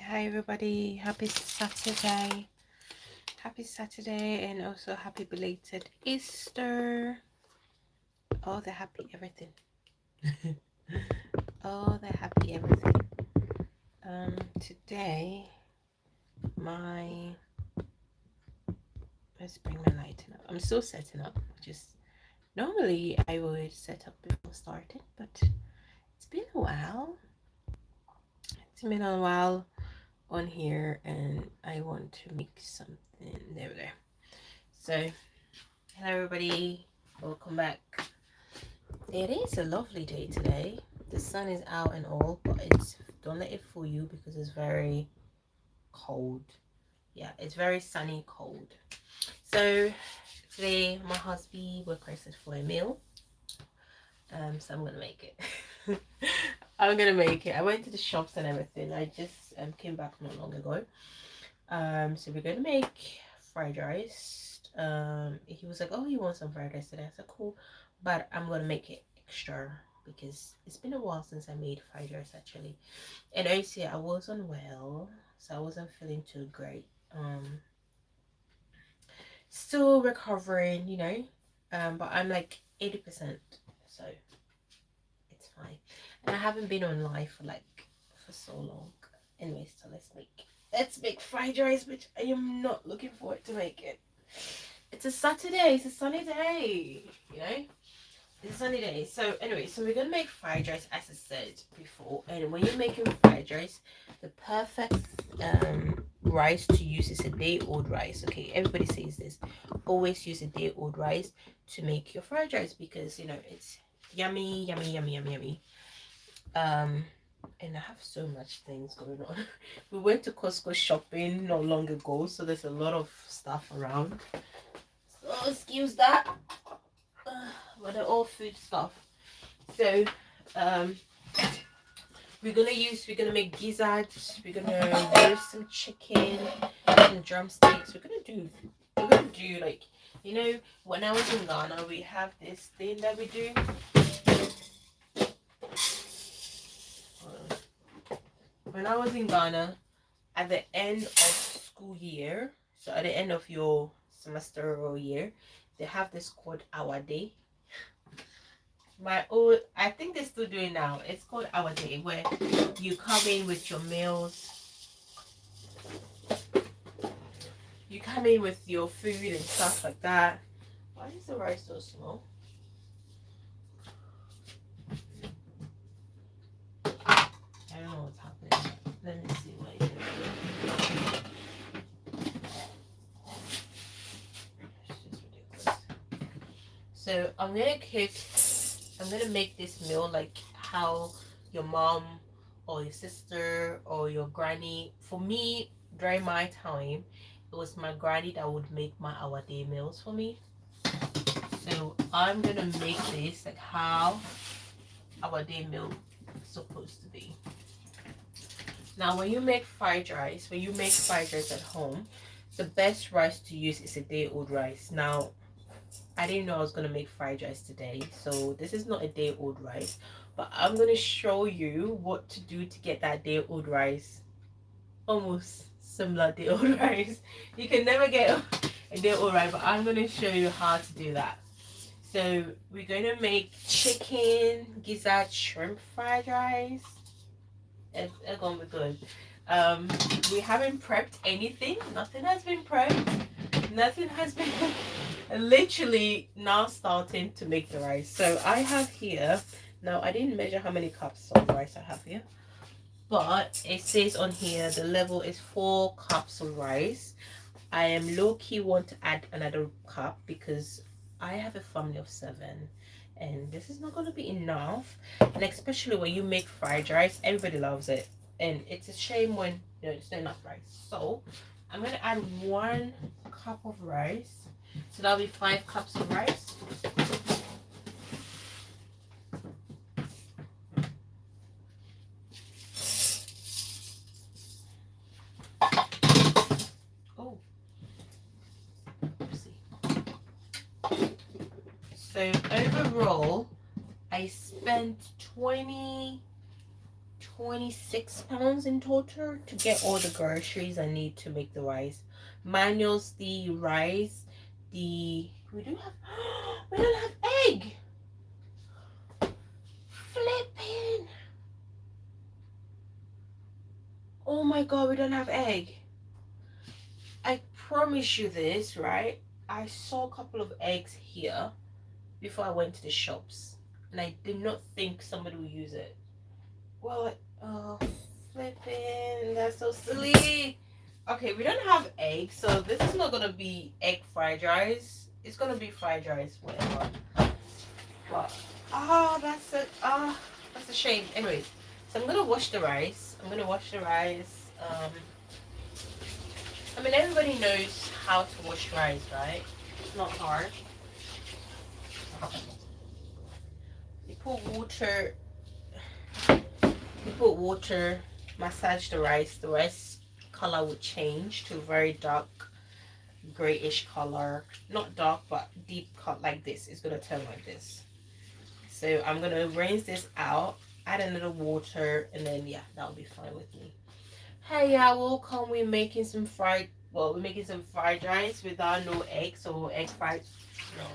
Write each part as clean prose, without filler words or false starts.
Hi everybody, happy Saturday. Happy Saturday and also happy belated Easter. Oh, the happy everything. Oh, the happy everything. Today let's bring my lighting up. I'm still setting up. Just normally I would set up before starting, but it's been a while. It's been a while on here and I want to make something there. So hello everybody, welcome back. It is a lovely day today. The sun is out and all, but don't let it fool you because it's very cold. Yeah, it's very sunny cold. So today my husband requested for a meal. So I'm gonna make it. I'm gonna make it. I went to the shops and everything. I just came back not long ago. So we're gonna make fried rice. He was like, oh, you want some fried rice today? I said, cool, but I'm gonna make it extra because it's been a while since I made fried rice actually. And also I was unwell, so I wasn't feeling too great. Still recovering, but I'm like 80%, so it's fine. And I haven't been on live for so long. Anyways, so let's make fried rice, which I am not looking forward to make it. It's a Saturday, it's a sunny day, it's a sunny day. So anyway, so we're gonna make fried rice as I said before. And when you're making fried rice, the perfect rice to use is a day-old rice. Okay, everybody says this. Always use a day-old rice to make your fried rice because it's yummy. And I have so much things going on. We went to Costco shopping not long ago, so there's a lot of stuff around. So excuse that. But they're all food stuff. So we're gonna make gizzards. We're gonna roast some chicken, some drumsticks. We're gonna do like when I was in Ghana, we have this thing that we do. When I was in Ghana, at the end of school year, so at the end of your semester or year, they have this called Our Day. I think they're still doing now. It's called Our Day, where you come in with your meals. You come in with your food and stuff like that. Why is the rice so small? I don't know what's happening. Let me see what it is. It's just ridiculous. So I'm gonna make this meal like how your mom or your sister or your granny. For me, during my time, it was my granny that would make my Our Day meals for me. So I'm gonna make this like how Our Day meal is supposed to be. Now when you make fried rice at home, the best rice to use is a day-old rice. Now I didn't know I was going to make fried rice today, so this is not a day-old rice, but I'm going to show you what to do to get that day-old rice. Almost similar day-old rice. You can never get a day-old rice, but I'm going to show you how to do that. So we're going to make chicken, gizzard, shrimp fried rice. It's going to be good. We haven't prepped anything. Nothing has been prepped. Nothing has been literally now starting to make the rice. So I have here, now I didn't measure how many cups of rice I have here, but it says on here the level is 4 cups of rice. I am low-key want to add another cup because I have a family of 7 and this is not going to be enough. And especially when you make fried rice, everybody loves it, and it's a shame when it's not enough rice. So I'm going to add 1 cup of rice. So that'll be 5 cups of rice. Oh, oopsie. So overall, I spent £26 in total to get all the groceries I need to make the rice. Manuals, the rice, we do have we don't have egg. Flipping. Oh my god, we don't have egg. I promise you this, right? I saw a couple of eggs here before I went to the shops, and I did not think somebody would use it. Well, oh, flipping, that's so silly. Okay, we don't have eggs, so this is not gonna be egg fried rice. It's gonna be fried rice, whatever. But that's a shame. Anyways, so I'm gonna wash the rice. I mean, everybody knows how to wash rice, right? It's not hard. You put water, massage the rice. The rice color would change to very dark grayish color. Not dark, but deep cut like this. It's gonna turn like this. So I'm gonna rinse this out, add a little water, and then yeah, that'll be fine with me. Hey, yeah, welcome. We're making some fried rice without no eggs or egg fried. No,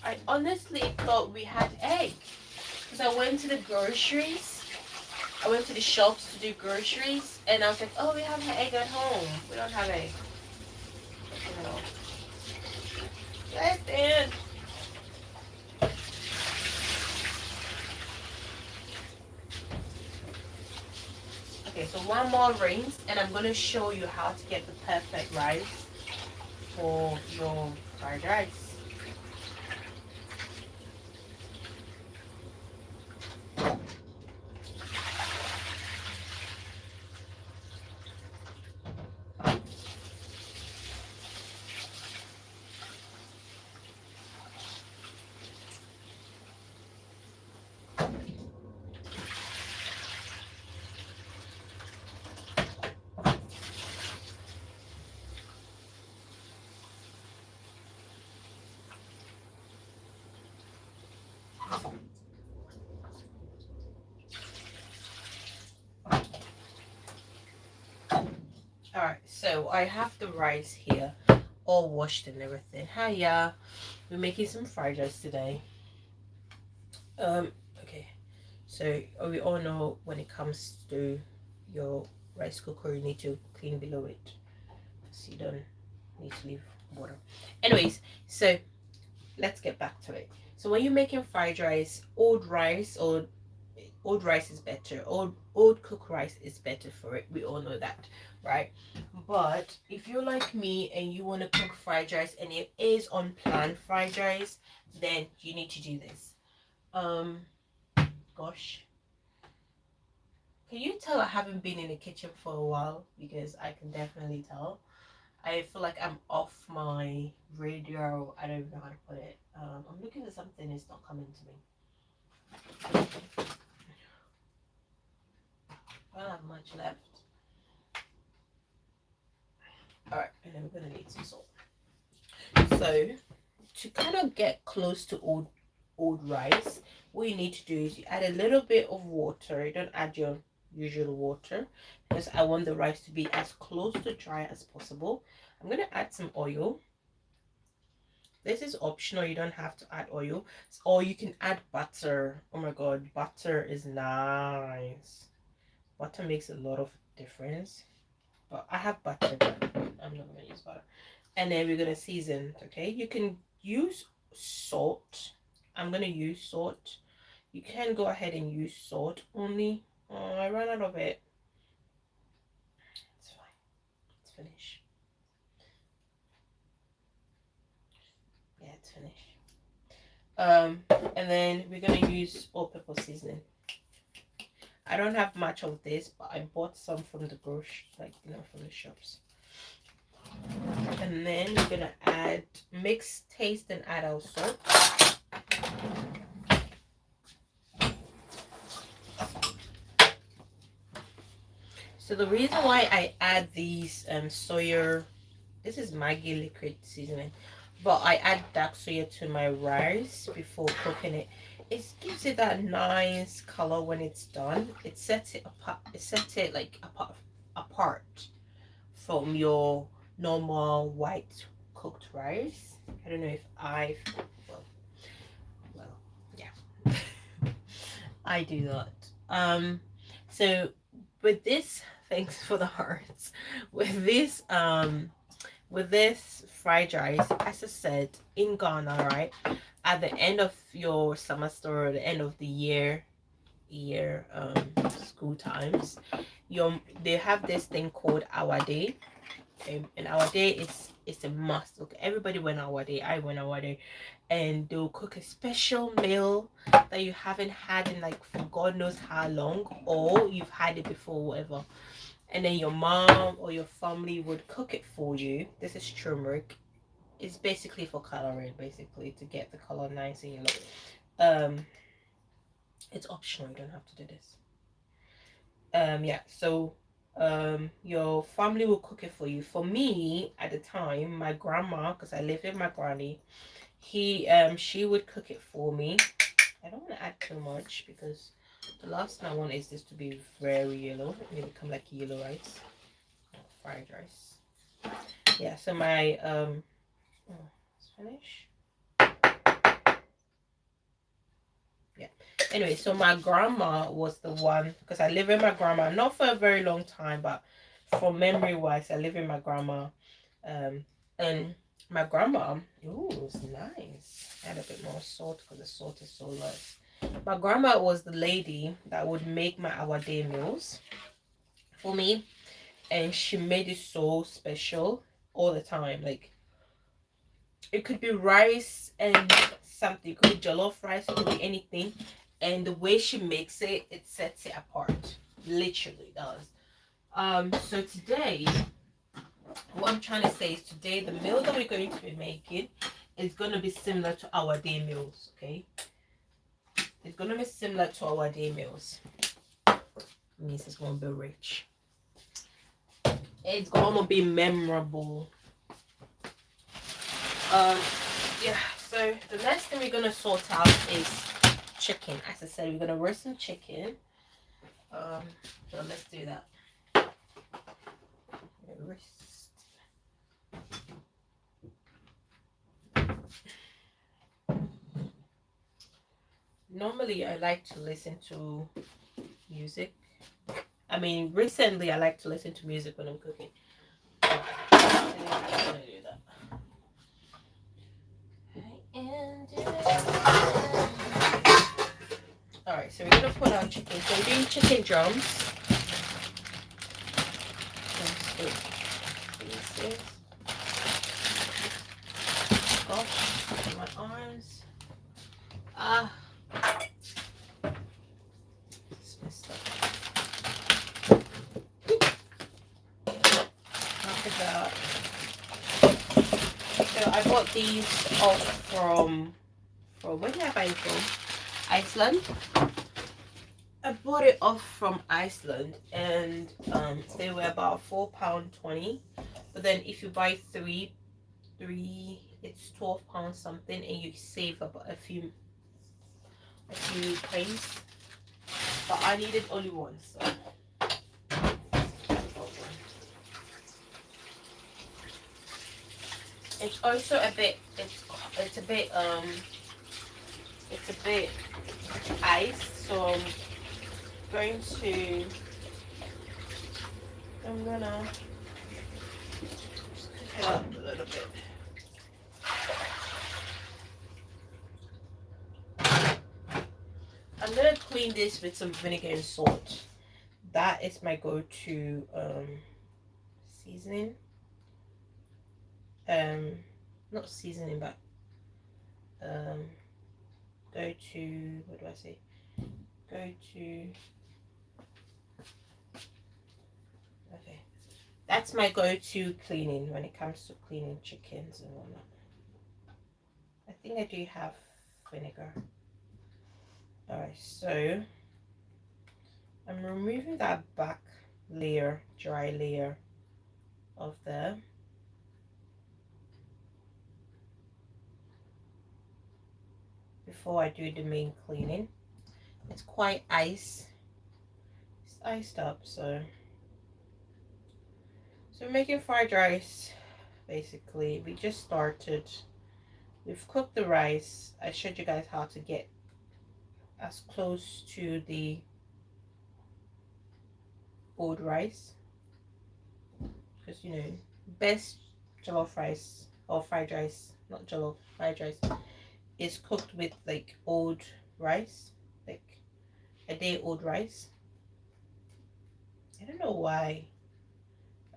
I honestly thought we had egg because I went to the groceries. I went to the shops to do groceries, and I was like, oh, we have an egg at home. We don't have egg. No. Listen. Okay, so one more rinse, and I'm going to show you how to get the perfect rice for your fried rice. Alright, so I have the rice here, all washed and everything. Hiya, we're making some fried rice today. Okay, so we all know when it comes to your rice cooker, you need to clean below it, so you don't need to leave water. Anyways, so let's get back to it. So when you're making fried rice, old rice is better. Old cooked rice is better for it. We all know that, right? But if you're like me and you want to cook fried rice and it is unplanned fried rice, then you need to do this. Gosh, can you tell I haven't been in the kitchen for a while? Because I can definitely tell. I feel like I'm off my radio. I don't even know how to put it. I'm looking at something, it's not coming to me. I don't have much left. Alright, and then we're gonna need some salt. So to kind of get close to old rice, what you need to do is you add a little bit of water. You don't add your usual water because I want the rice to be as close to dry as possible. I'm gonna add some oil. This is optional, you don't have to add oil, or you can add butter. Oh my god, butter is nice. Butter makes a lot of difference, but I have butter, but I'm not gonna use butter. And then we're gonna season. Okay, you can use salt. I'm gonna use salt. You can go ahead and use salt only. Oh, I ran out of it. It's fine, it's finished. Yeah, it's finished. And then we're gonna use all-purpose seasoning. I don't have much of this, but I bought some from the grocery, from the shops. And then we're gonna add, mix, taste, and add our salt. So the reason why I add these soya, this is Maggi liquid seasoning, but I add dark soya to my rice before cooking it it gives it that nice color when it's done. It sets it apart. It sets it like apart from your normal white cooked rice. I don't know if I've well, well, yeah, I do that. So with this, thanks for the hearts. With this fried rice, as I said, in Ghana, right, at the end of your semester or the end of the school times, they have this thing called our day. And our day is it's a must. Okay, everybody went our day. I went our day, and they'll cook a special meal that you haven't had in like for God knows how long, or you've had it before, whatever. And then your mom or your family would cook it for you. This is turmeric. It's basically for coloring, basically to get the color nice and yellow. It's optional. You don't have to do this. Yeah. So your family will cook it for you. For me at the time, my grandma, because I lived with my granny, she would cook it for me. I don't want to add too much because the last thing I want is this to be very yellow. It may become like yellow rice, fried rice. Yeah. So my let's finish. Yeah. Anyway, so my grandma was the one, because I live with my grandma not for a very long time, but for memory wise, I live with my grandma. And my grandma, ooh, it was nice. Add a bit more salt because the salt is so less. My grandma was the lady that would make my our day meals for me, and she made it so special all the time. Like it could be rice and something, it could be jollof rice, it could be anything, and the way she makes it, it sets it apart. Literally does. So today, what I'm trying to say is today the meal that we're going to be making is going to be similar to our day meals. Okay, it's going to be similar to our day meals. It means it's going to be rich. It's going to be memorable. Yeah. So the next thing we're going to sort out is chicken. As I said, we're going to roast some chicken. So let's do that. Roast. Normally, I like to listen to music. I mean, recently, I like to listen to music when I'm cooking. I'm gonna do that. Alright, so we're gonna put our chicken. So we're doing chicken drums. Gosh, my arms. Ah. It's messed up. Look at that. So I bought these off from where did I buy it from? Iceland. I bought it off from Iceland, and they were about £4.20. But then if you buy three, it's £12 something, and you save about a few pennies. But I needed only one, so. It's also a bit. It's a bit ice, so I'm gonna just cook it up a little bit. I'm gonna clean this with some vinegar and salt. That is my go-to seasoning. Not seasoning, but go-to, what do I say? Go-to. Okay. That's my go-to cleaning when it comes to cleaning chickens and whatnot. I think I do have vinegar. Alright, so I'm removing that back layer, dry layer of the before I do the main cleaning. It's quite it's iced up, so we're making fried rice. Basically, we just started. We've cooked the rice. I showed you guys how to get as close to the old rice, because you know, best jollof rice or fried rice, not jollof, fried rice, is cooked with like old rice, like a day old rice. I don't know why.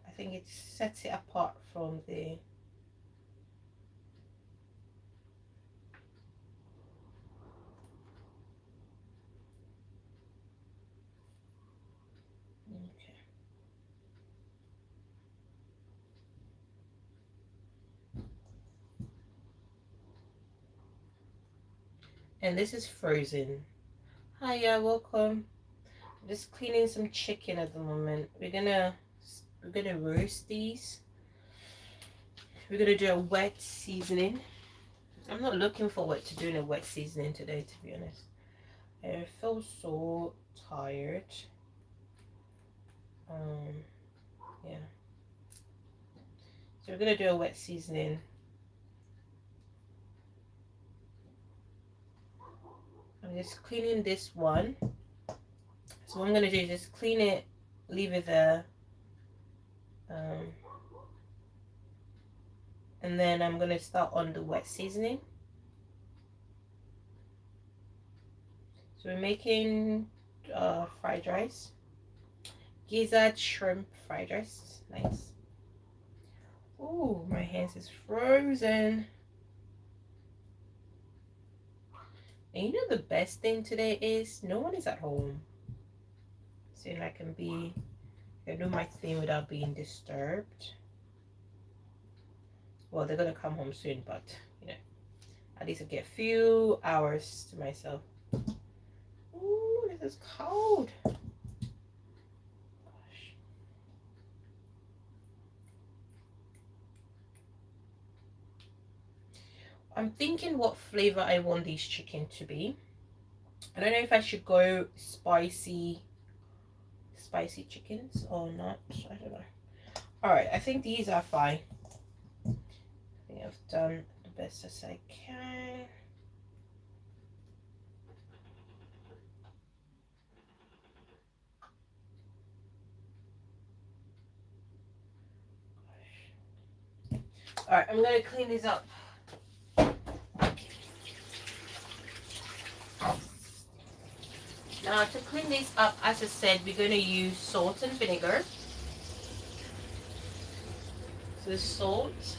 I think it sets it apart from the okay. And this is frozen. Hiya, welcome. I'm just cleaning some chicken at the moment. We're gonna roast these. We're gonna do a wet seasoning. I'm not looking forward to doing a wet seasoning today, to be honest. I feel so tired. Yeah. So we're gonna do a wet seasoning. I'm just cleaning this one. So what I'm gonna do is just clean it, leave it there. And then I'm gonna start on the wet seasoning. So we're making fried rice, gizzard shrimp fried rice. Nice. Oh, my hands is frozen. And you know the best thing today is no one is at home, so I can do my thing without being disturbed. Well, they're gonna come home soon, but you know, at least I get a few hours to myself. Ooh, this is cold. Gosh. I'm thinking what flavor I want these chicken to be. I don't know if I should go spicy chickens or not. I don't know. All right, I think these are fine. I think I've done the best as I can. All right, I'm gonna clean these up. Now to clean this up, as I said, we're going to use salt and vinegar. So salt.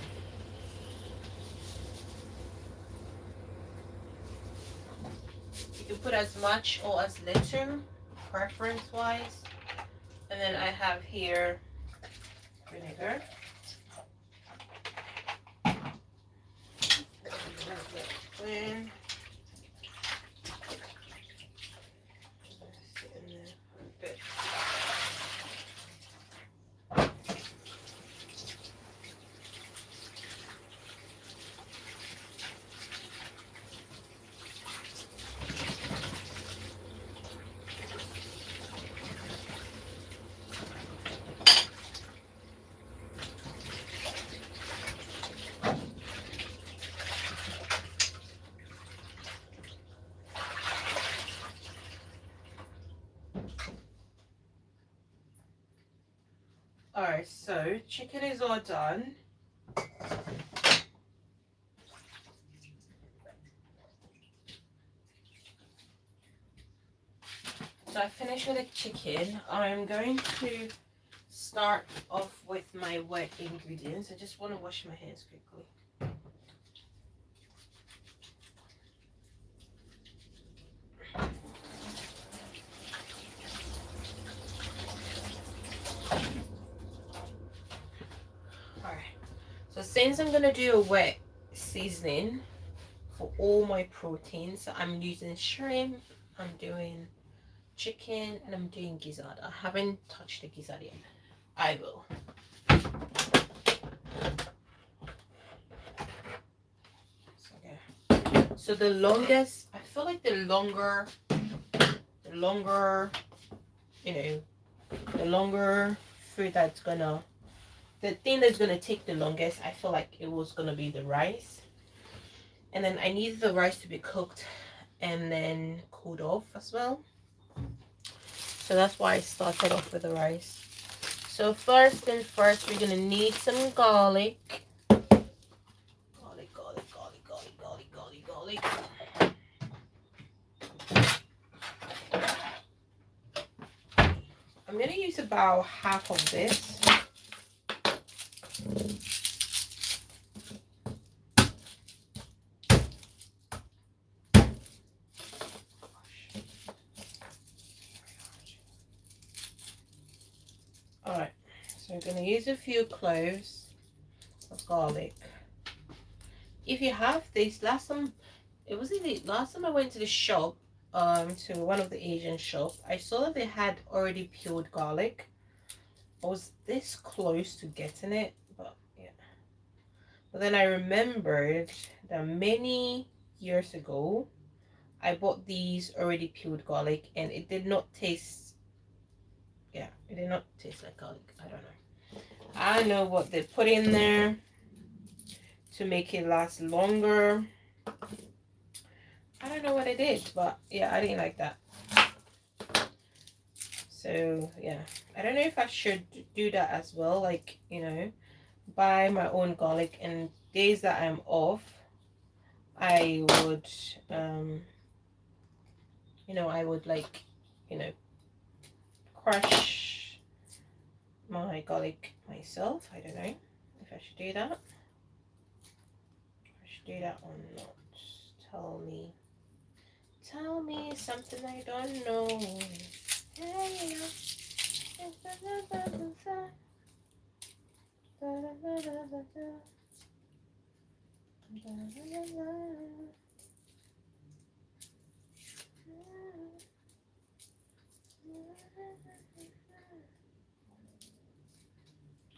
You can put as much or as little, preference wise. And then I have here vinegar. Clean. Alright, so chicken is all done. So I finished with the chicken. I'm going to start off with my wet ingredients. I just want to wash my hands quickly. So since I'm gonna do a wet seasoning for all my proteins, so I'm using shrimp, I'm doing chicken, and I'm doing gizzard. I haven't touched the gizzard yet. I will. So the longest, I feel like the longer, you know, the longer food that's gonna, the thing that's gonna take the longest, I feel like it was gonna be the rice. And then I needed the rice to be cooked and then cooled off as well. So that's why I started off with the rice. So first thing first, we're gonna need some garlic. Garlic, garlic, garlic, garlic, garlic, garlic, garlic. I'm gonna use about half of this. Alright, so we're gonna use a few cloves of garlic. If you have this, last time I went to the shop, to one of the Asian shop, I saw that they had already peeled garlic. I was this close to getting it, but yeah. But then I remembered that many years ago I bought these already peeled garlic and it did not taste, yeah, it did not taste like garlic. I don't know. I know what they put in there to make it last longer. I don't know what I did, but yeah, I didn't like that. So yeah, I don't know if I should do that as well, like, you know, buy my own garlic, and days that I'm off I would you know, I would, like, you know, crush my garlic myself. I don't know if I should do that. I should do that or not. Tell me something I don't know.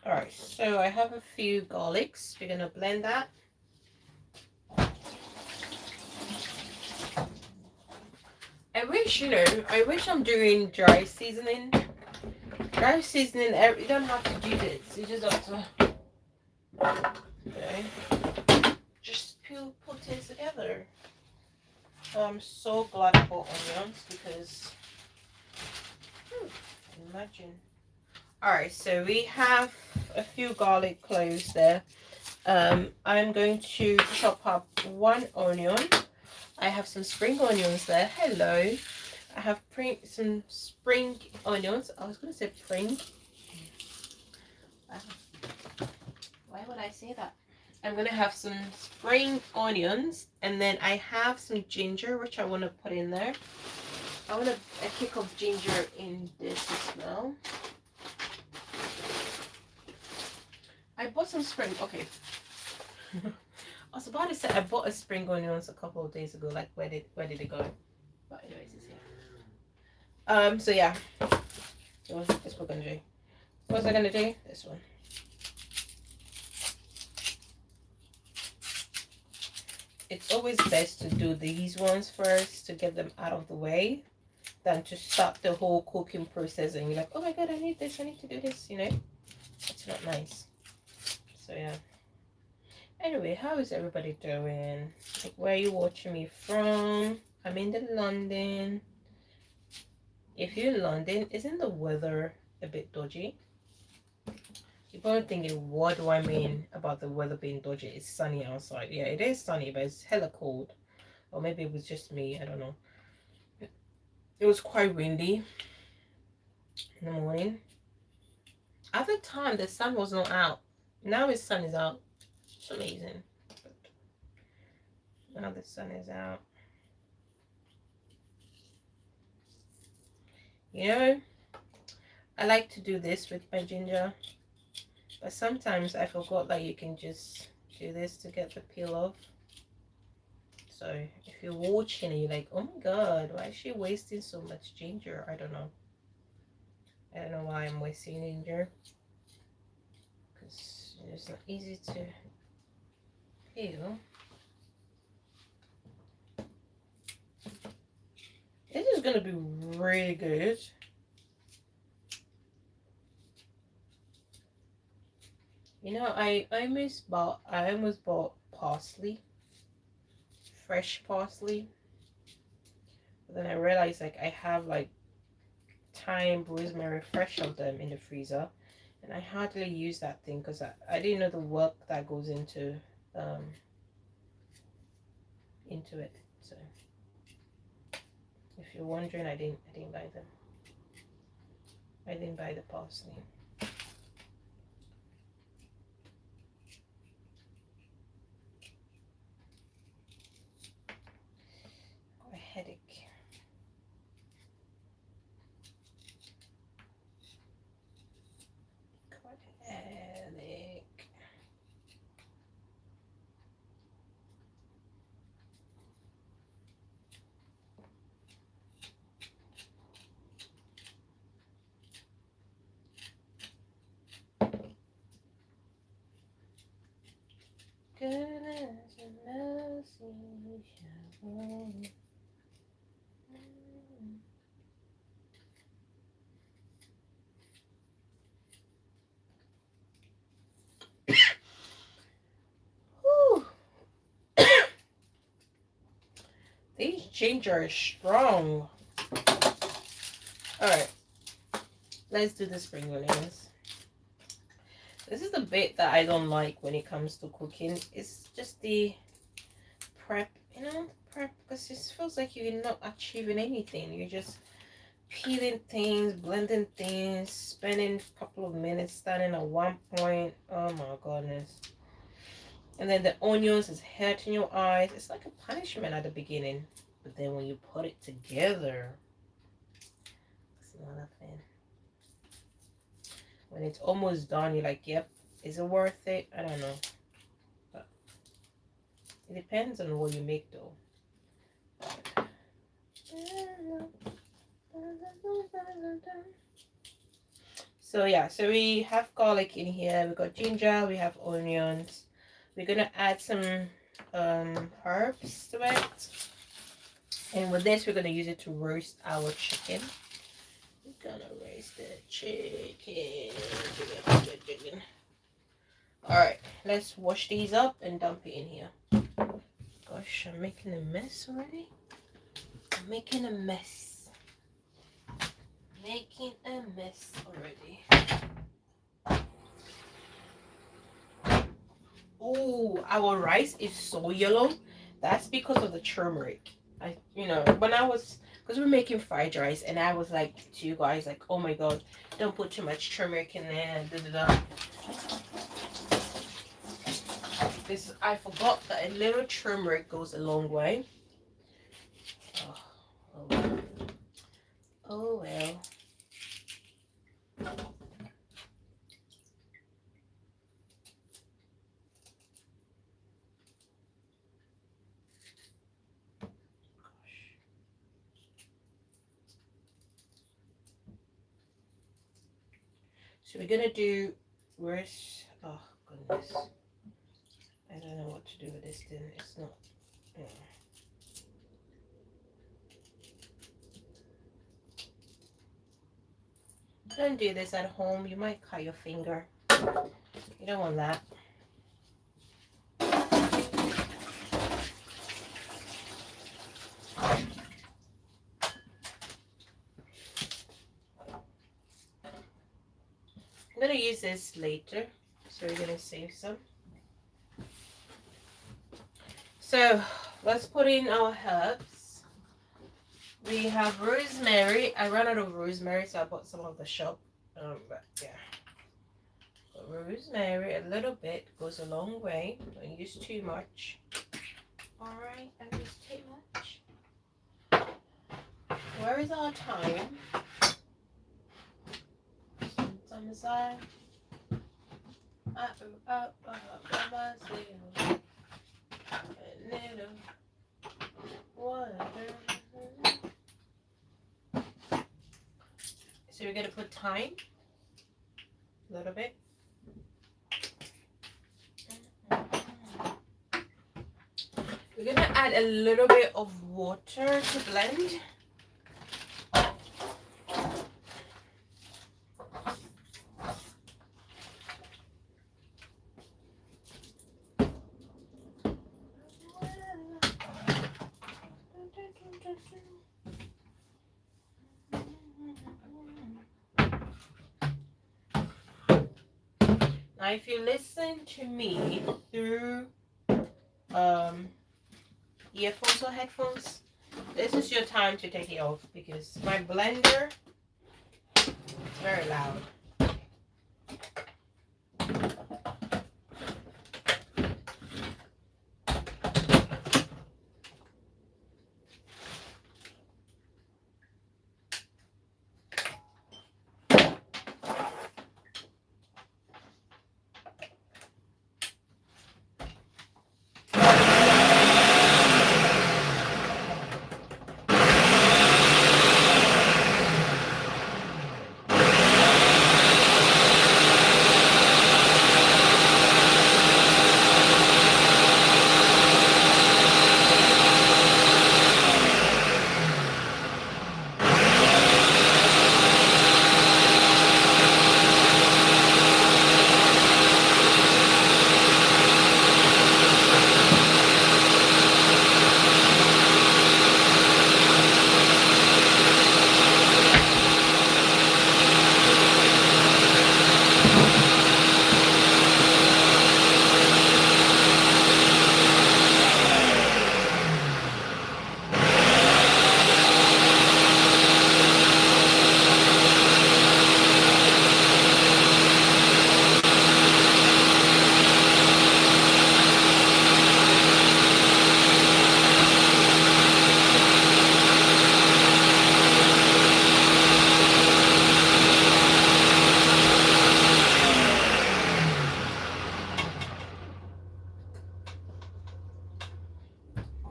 Alright, so I have a few garlics. We're gonna blend that. I wish, you know, I wish I'm doing dry seasoning. Dry seasoning, you don't have to do this. You just have to, okay, just put it together. I'm so glad I bought onions because, imagine. Alright, so we have a few garlic cloves there. I'm going to chop up one onion. I have some spring onions there. Hello. I have some spring onions. I was going to say spring. Wow. Why would I say that? I'm going to have some spring onions. And then I have some ginger, which I want to put in there. I want a kick of ginger in this as well. I bought some spring. Okay. I was about to say I bought a spring onions a couple of days ago. Like, where did it go? But anyways, it's here. So yeah. So what's this we're gonna do? What was I gonna do? This one. It's always best to do these ones first to get them out of the way than to start the whole cooking process and you're like, oh my god, I need this, I need to do this, you know? It's not nice. So yeah. Anyway, how is everybody doing? Like, where are you watching me from? I'm in the London. If you're in London, isn't the weather a bit dodgy? You're probably thinking, what do I mean about the weather being dodgy? It's sunny outside. Yeah, it is sunny, but it's hella cold. Or maybe it was just me, I don't know. It was quite windy in the morning. At the time, the sun was not out. Now the sun is out. It's amazing. But now the sun is out. You know, I like to do this with my ginger. But sometimes I forgot that you can just do this to get the peel off. So if you're watching and you're like, oh my god, why is she wasting so much ginger? I don't know. I don't know why I'm wasting ginger. Because it's not easy to peel. gonna be really good. You know, I almost bought parsley, fresh parsley. But then I realized like I have like thyme, rosemary, fresh of them in the freezer, and I hardly use that thing because I didn't know the work that goes into it. So if you're wondering, I didn't buy them. I didn't buy the parsley. Got a headache. Got a headache. Goodness and mercy shall Whew. These ginger are strong. Alright, let's do the spring onions. This is the bit that I don't like when it comes to cooking. It's just the prep, because it feels like you're not achieving anything. You're just peeling things, blending things, spending a couple of minutes standing at one point. Oh my goodness. And then the onions is hurting your eyes. It's like a punishment at the beginning. But then when you put it together, it's another thing. When it's almost done, you're like, yep, is it worth it? I don't know. But it depends on what you make though. So yeah, so we have garlic in here, we got ginger, we have onions. We're gonna add some herbs to it, and with this we're gonna use it to roast our chicken. We're gonna roast the chicken. All right, let's wash these up and dump it in here. Gosh, I'm making a mess already. I'm making a mess. Making a mess already. Oh, our rice is so yellow. That's because of the turmeric. Because we're making fried rice, and I was like to you guys, like, oh my god, don't put too much turmeric in there. I forgot that a little turmeric goes a long way. Oh well. Oh well. So we're gonna do where's oh goodness. I don't know what to do with this thing. It's not Don't do this at home. You might cut your finger. You don't want that. I'm gonna use this later, so we're gonna save some. So let's put in our herbs. We have rosemary. I ran out of rosemary, so I bought some of the shop. But yeah, but rosemary, a little bit goes a long way. Don't use too much. All right, don't use too much. Where is our thyme? On the side. So we're gonna put thyme, a little bit. We're gonna add a little bit of water to blend. if you listen to me through earphones or headphones, this is your time to take it off because my blender is very loud.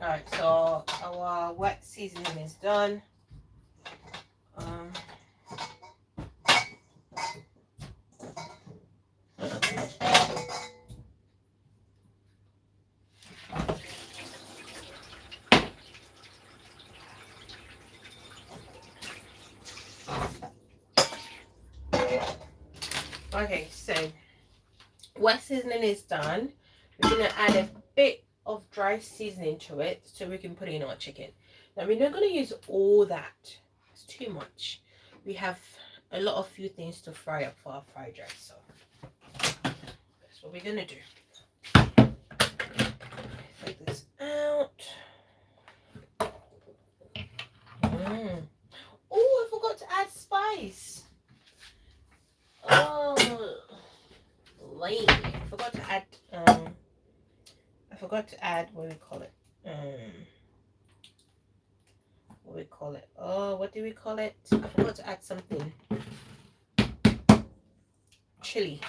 Alright, so our wet seasoning is done. Okay, so wet seasoning is done. We're gonna add a bit of dry seasoning to it so we can put it in our chicken. Now we're not gonna use all that. It's too much. We have a lot of few things to fry up for our fried rice, so that's what we're gonna do. Take this out. Oh, I forgot to add spice. Oh, lame. I forgot to add what we call it. Oh, what do we call it? I forgot to add something. Chili.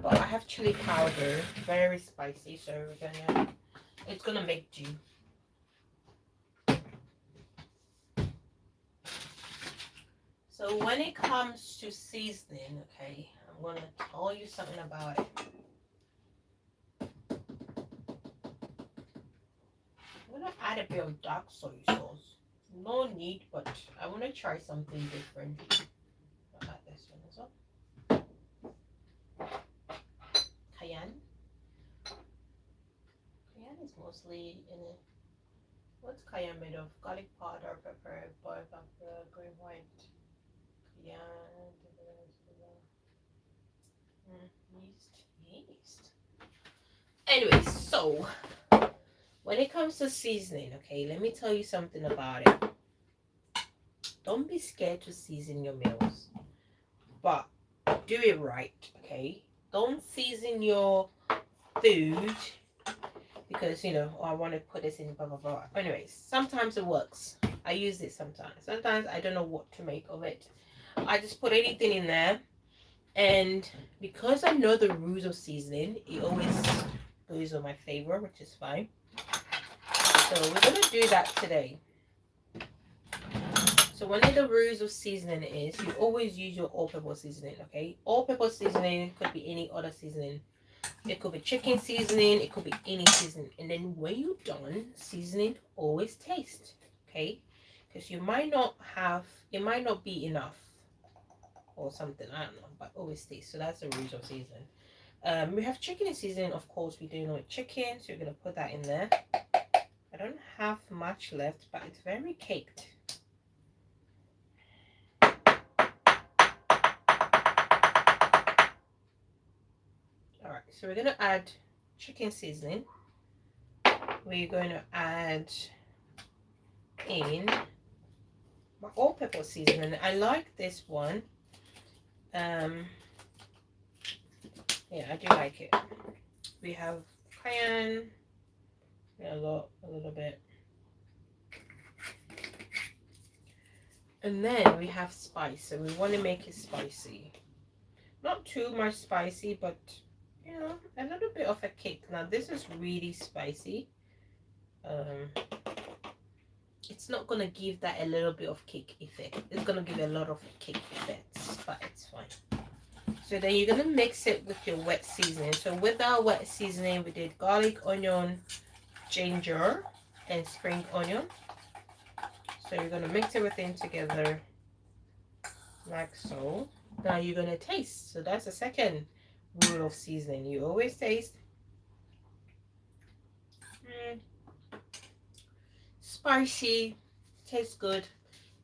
But I have chili powder, very spicy, so it's gonna make do. So when it comes to seasoning, okay, I'm gonna tell you something about it. I'm gonna add a bit of dark soy sauce. No need, but I wanna try something different. I'll add this one as well. Cayenne. Cayenne is mostly in it. What's cayenne made of? Garlic powder, pepper, boiled pepper, green white. Yeast. Anyway, so when it comes to seasoning, okay, let me tell you something about it. Don't be scared to season your meals, but do it right, okay? Don't season your food because, you know, oh, I want to put this in blah blah blah. Anyways, sometimes it works. I use it sometimes. Sometimes I don't know what to make of it. I just put anything in there, and because I know the rules of seasoning, it always goes on my favor, which is fine. So we're gonna do that today. So one of the rules of seasoning is you always use your all-purpose seasoning, okay? All-purpose seasoning could be any other seasoning. It could be chicken seasoning, it could be any seasoning. And then when you're done seasoning, always taste, okay? Because it might not be enough or something, I don't know, but always taste. So that's the rules of seasoning. We have chicken seasoning, of course. We're doing with chicken, so we're gonna put that in there. I don't have much left, but it's very caked. So we're gonna add chicken seasoning. We're going to add in my all-purpose seasoning. I like this one. Yeah, I do like it. We have cayenne, a little bit, and then we have spice. So we want to make it spicy, not too much spicy, but you know, a little bit of a kick. Now this is really spicy. It's not gonna give that a little bit of kick effect. It's gonna give a lot of kick effects, but it's fine. So then you're gonna mix it with your wet seasoning. So with our wet seasoning, we did garlic, onion, ginger, and spring onion. So you're gonna mix everything together like so. Now you're gonna taste. So that's the second rule of seasoning. You always taste. Spicy, tastes good.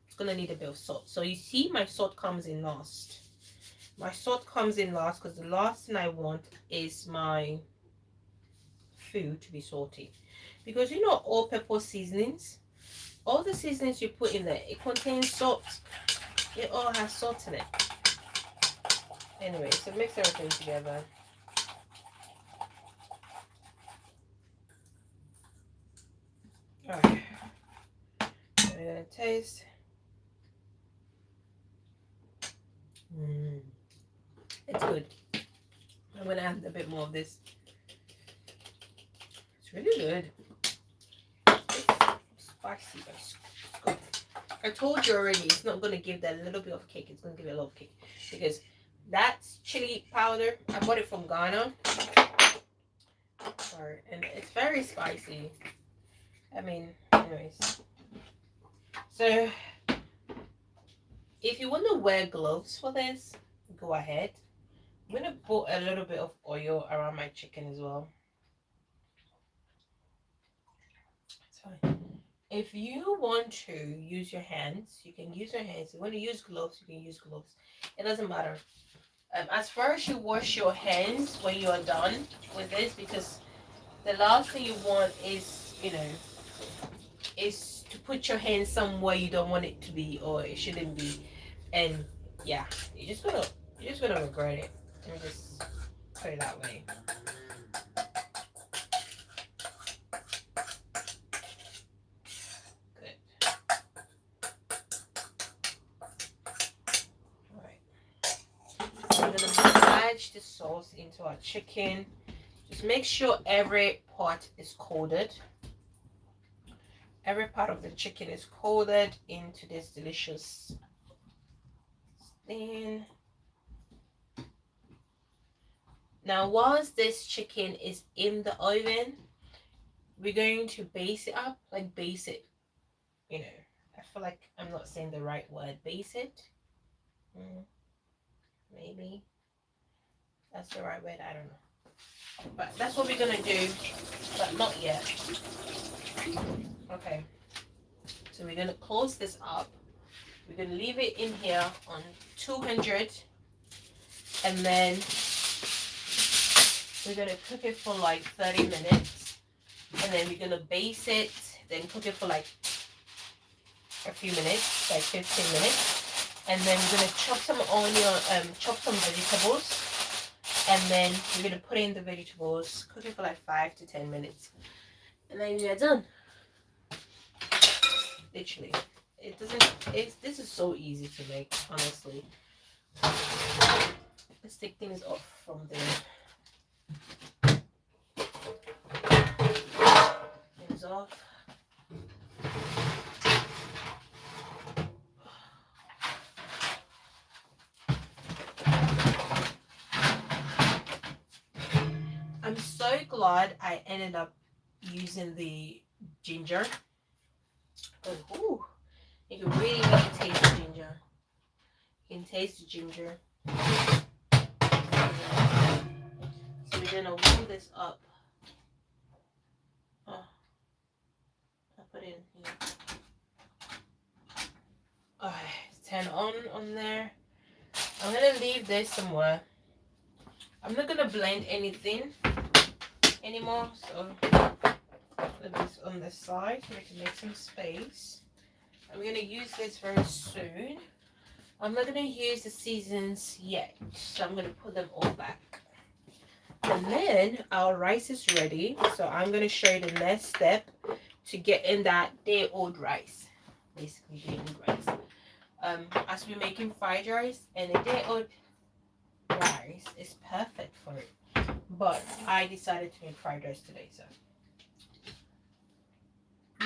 It's gonna need a bit of salt. So you see my salt comes in last. My salt comes in last because the last thing I want is my food to be salty. Because you know all-purpose seasonings, all the seasonings you put in there, it contains salt. It all has salt in it. Anyway, so mix everything together. Alright. We're gonna taste. It's good. I'm gonna add a bit more of this. It's really good. It's spicy, but it's good. I told you already, it's not gonna give that little bit of kick. It's gonna give it a lot of kick because that's chili powder. I bought it from Ghana. Sorry, and it's very spicy. I mean, anyways. So, if you want to wear gloves for this, go ahead. I'm going to put a little bit of oil around my chicken as well. It's fine. If you want to use your hands, you can use your hands. If you want to use gloves, you can use gloves. It doesn't matter. As far as you wash your hands when you are done with this, because the last thing you want is, you know, is to put your hand somewhere you don't want it to be or it shouldn't be, and yeah, you're just gonna regret it. Let me just put it that way. Good. All right. So we're gonna massage the sauce into our chicken. Just make sure every part is coated. Every part of the chicken is coated into this delicious thing. Now, once this chicken is in the oven, we're going to base it up, like base it. You know, I feel like I'm not saying the right word. Base it. Maybe that's the right word. I don't know. But that's what we're gonna do, but not yet. Okay. So we're gonna close this up. We're gonna leave it in here on 200, and then we're gonna cook it for like 30 minutes, and then we're gonna base it, then cook it for like a few minutes, like 15 minutes, and then we're gonna chop some onion, chop some vegetables, and then we're gonna put in the vegetables, cook it for like 5 to 10 minutes, and then we are done. Literally, this is so easy to make, honestly. Let's take things off from there. Things off. I'm so glad I ended up using the ginger. But, ooh, you can really taste the ginger. You can taste the ginger. So we're gonna warm this up. Oh, I put it in here. Alright, turn on there. I'm gonna leave this somewhere I'm not gonna blend anything anymore, so put this on the side so we can make some space. I'm gonna use this very soon. I'm not gonna use the seasons yet, so I'm gonna put them all back. And then our rice is ready, so I'm gonna show you the next step to get in that day-old rice, basically day-old rice. As we're making fried rice, and the day-old rice is perfect for it, but I decided to make fried rice today, so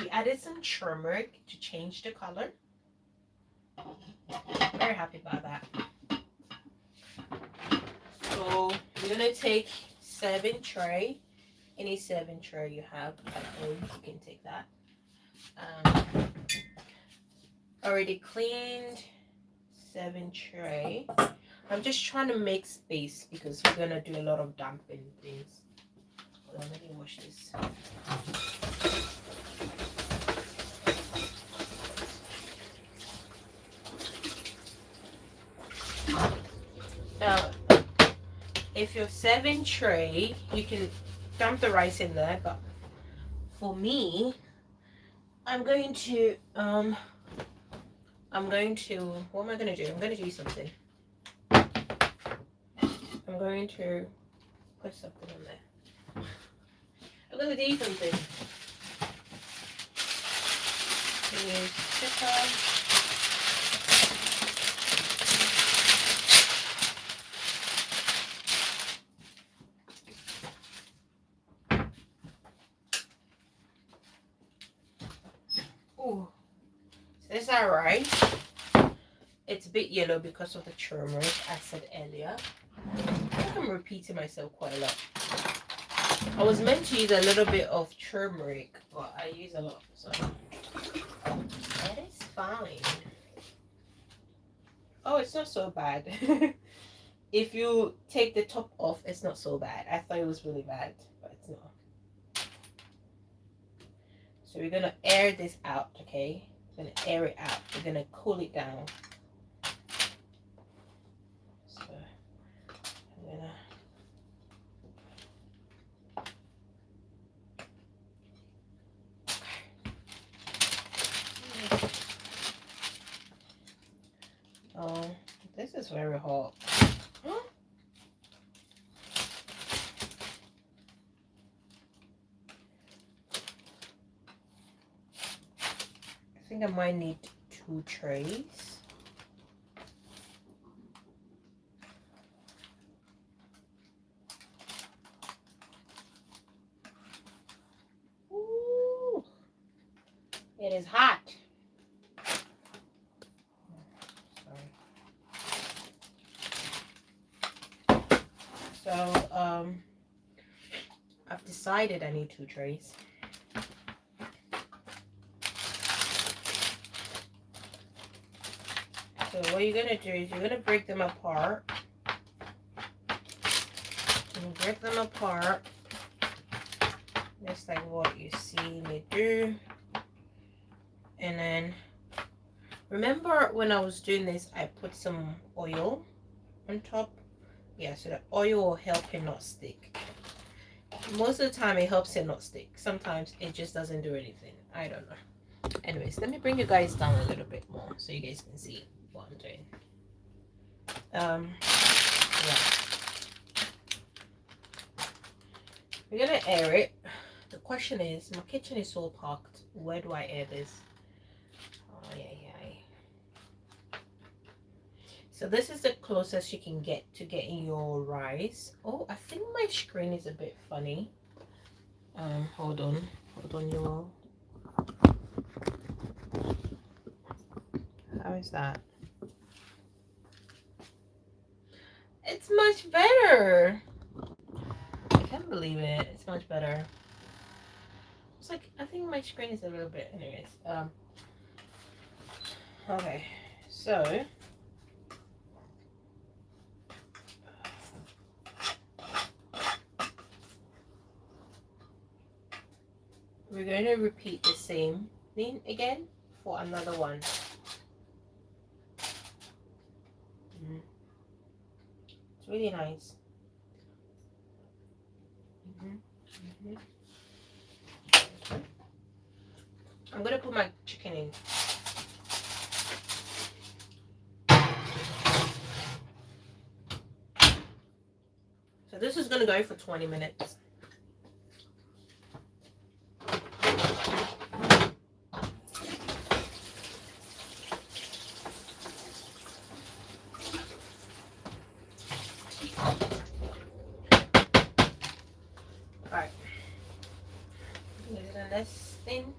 we added some turmeric to change the color. Very happy about that. So we're gonna take serving tray, any serving tray you have at home, you can take that. Already cleaned serving tray. I'm just trying to make space because we're gonna do a lot of dumping things. Hold on, let me wash this. Now, if you're serving tray, you can dump the rice in there, but for me, I'm going to what am I gonna do? I'm gonna do something. I'm going to put something in there. I'm gonna do something. Use chicken. Ooh, so this is our rice. It's a bit yellow because of the turmeric I said earlier. I think I'm repeating myself quite a lot. I was meant to use a little bit of turmeric, but I use a lot, so that is fine. Oh, it's not so bad. If you take the top off, it's not so bad. I thought it was really bad, but it's not. So we're gonna air this out, okay? We're gonna air it out. We're gonna cool it down. So I'm gonna oh, this is very hot. I think I might need 2 trays. Ooh, it is hot. So I've decided I need 2 trays. So what you're gonna do is you're gonna break them apart. And break them apart just like what you see me do. And then remember when I was doing this, I put some oil on top. Yeah, so the oil will help it not stick. Most of the time it helps it not stick. Sometimes it just doesn't do anything. I don't know. Anyways, let me bring you guys down a little bit more so you guys can see what I'm doing. Yeah. We're gonna air it. The question is, my kitchen is so packed. Where do I air this? Oh yeah. So this is the closest you can get to getting your rice. Oh, I think my screen is a bit funny. Hold on, you all. How is that? It's much better. I can't believe it. It's much better. It's like, I think my screen is a little bit, anyways. Okay, so we're going to repeat the same thing again for another one. It's really nice. Mhm. I'm gonna put my chicken in. So this is gonna go for 20 minutes. Alright. This is the next thing.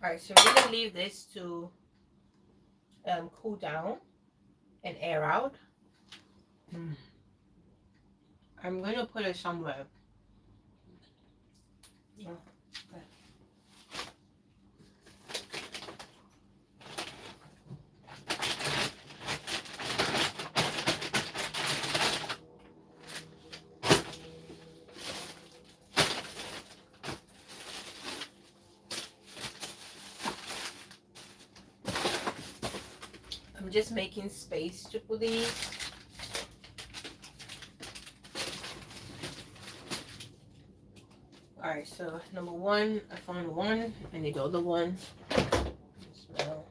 Alright, so we're gonna leave this to cool down and air out. I'm gonna put it somewhere. Oh, okay. I'm just making space to put these. Alright, so number one, I found one. I need the other one. Smell.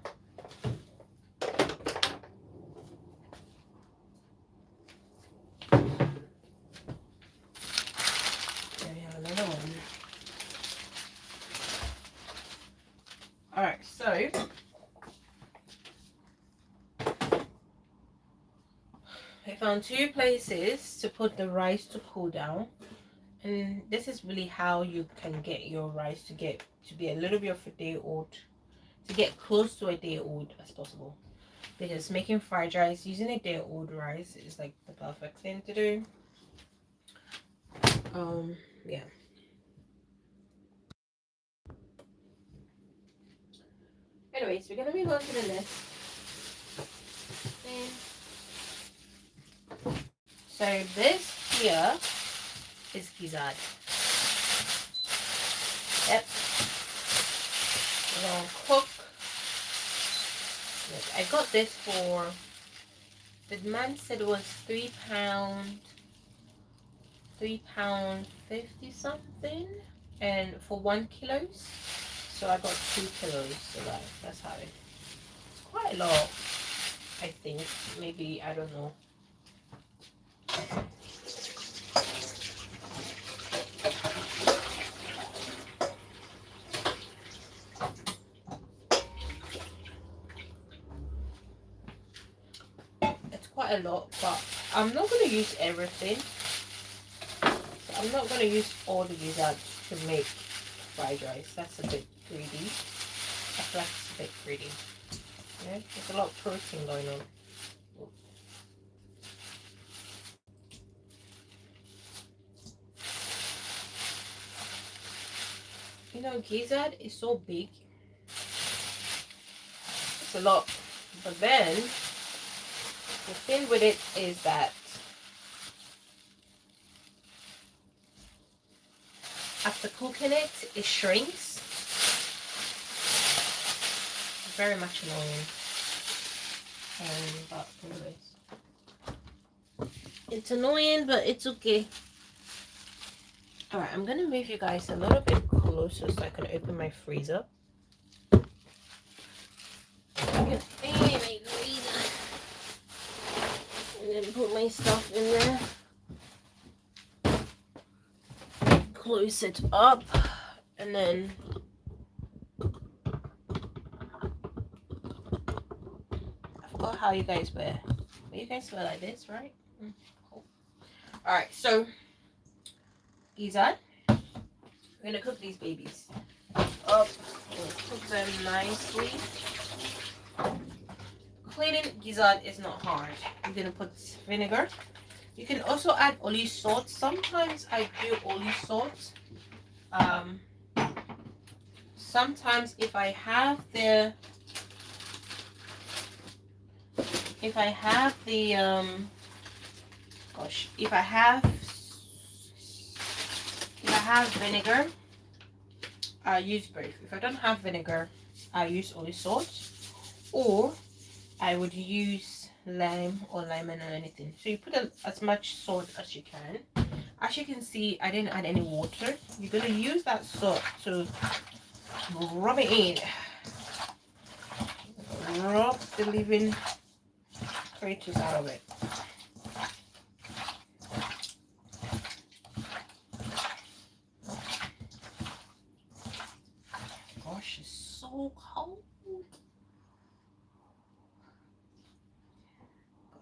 There we have another one. Alright, so I found two places to put the rice to cool down. And this is really how you can get your rice to be a little bit of a day old, to get close to a day old as possible, because making fried rice using a day old rice is like the perfect thing to do. Yeah. Anyways, we're gonna move on to the next thing. So this here is gizzard. Yep. We're gonna cook. Look, I got this for, the man said it was £3, £3.50 something, and for 1 kilo. So I got 2 kilos. So that's how it's quite a lot. I think maybe, I don't know. Quite a lot, but I'm not going to use everything. I'm not going to use all the gizzard to make fried rice. That's a bit greedy. I feel like it's a bit greedy. Yeah, there's a lot of protein going on. You know, gizzard is so big. It's a lot. But then the thing with it is that after cooking it, it shrinks. Very much annoying. But anyways. It's annoying, but it's okay. Alright, I'm gonna move you guys a little bit closer so I can open my freezer. And then put my stuff in there. Close it up. And then I forgot how you guys wear. You guys wear like this, right? Cool. Alright, so gizzard. We're gonna cook these babies up. We'll cook them nicely. Cleaning gizzard is not hard. You're gonna put vinegar. You can also add olive salt. Sometimes I do olive salt. Sometimes if I have the if I have vinegar, I use both. If I don't have vinegar, I use olive salt, or I would use lime or lemon or anything. So you put as much salt as you can. As you can see, I didn't add any water. You're gonna use that salt to rub it in. Rub the living creatures out of it. Gosh, it's so cold.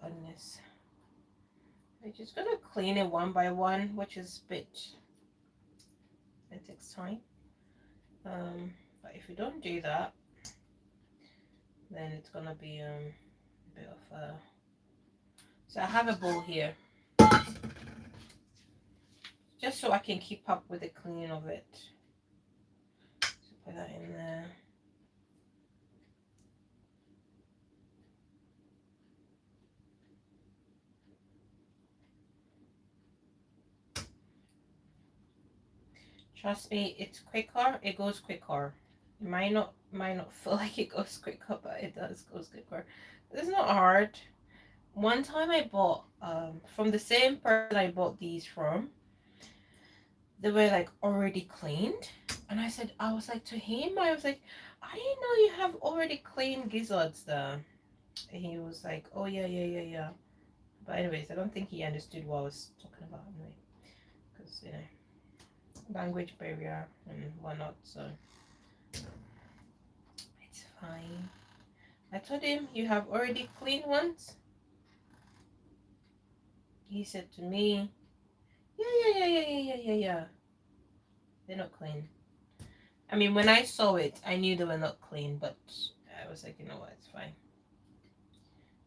Goodness. We're just gonna clean it one by one, which is a bit, it takes time. But if you don't do that, then it's gonna be a bit of a. So I have a bowl here, just so I can keep up with the cleaning of it. So put that in there. Trust me, it's quicker. It goes quicker. It might not feel like it goes quicker, but it does goes quicker. It's not hard. One time I bought from the same person I bought these from. They were like already cleaned, and I was like to him, I was like, I didn't know you have already cleaned gizzards there. And he was like, oh yeah. But anyways, I don't think he understood what I was talking about anyway, because you know, language barrier and whatnot. So it's fine. I told him, you have already cleaned ones. He said to me, yeah. They're not clean. I mean, when I saw it, I knew they were not clean, but I was like, you know what, it's fine.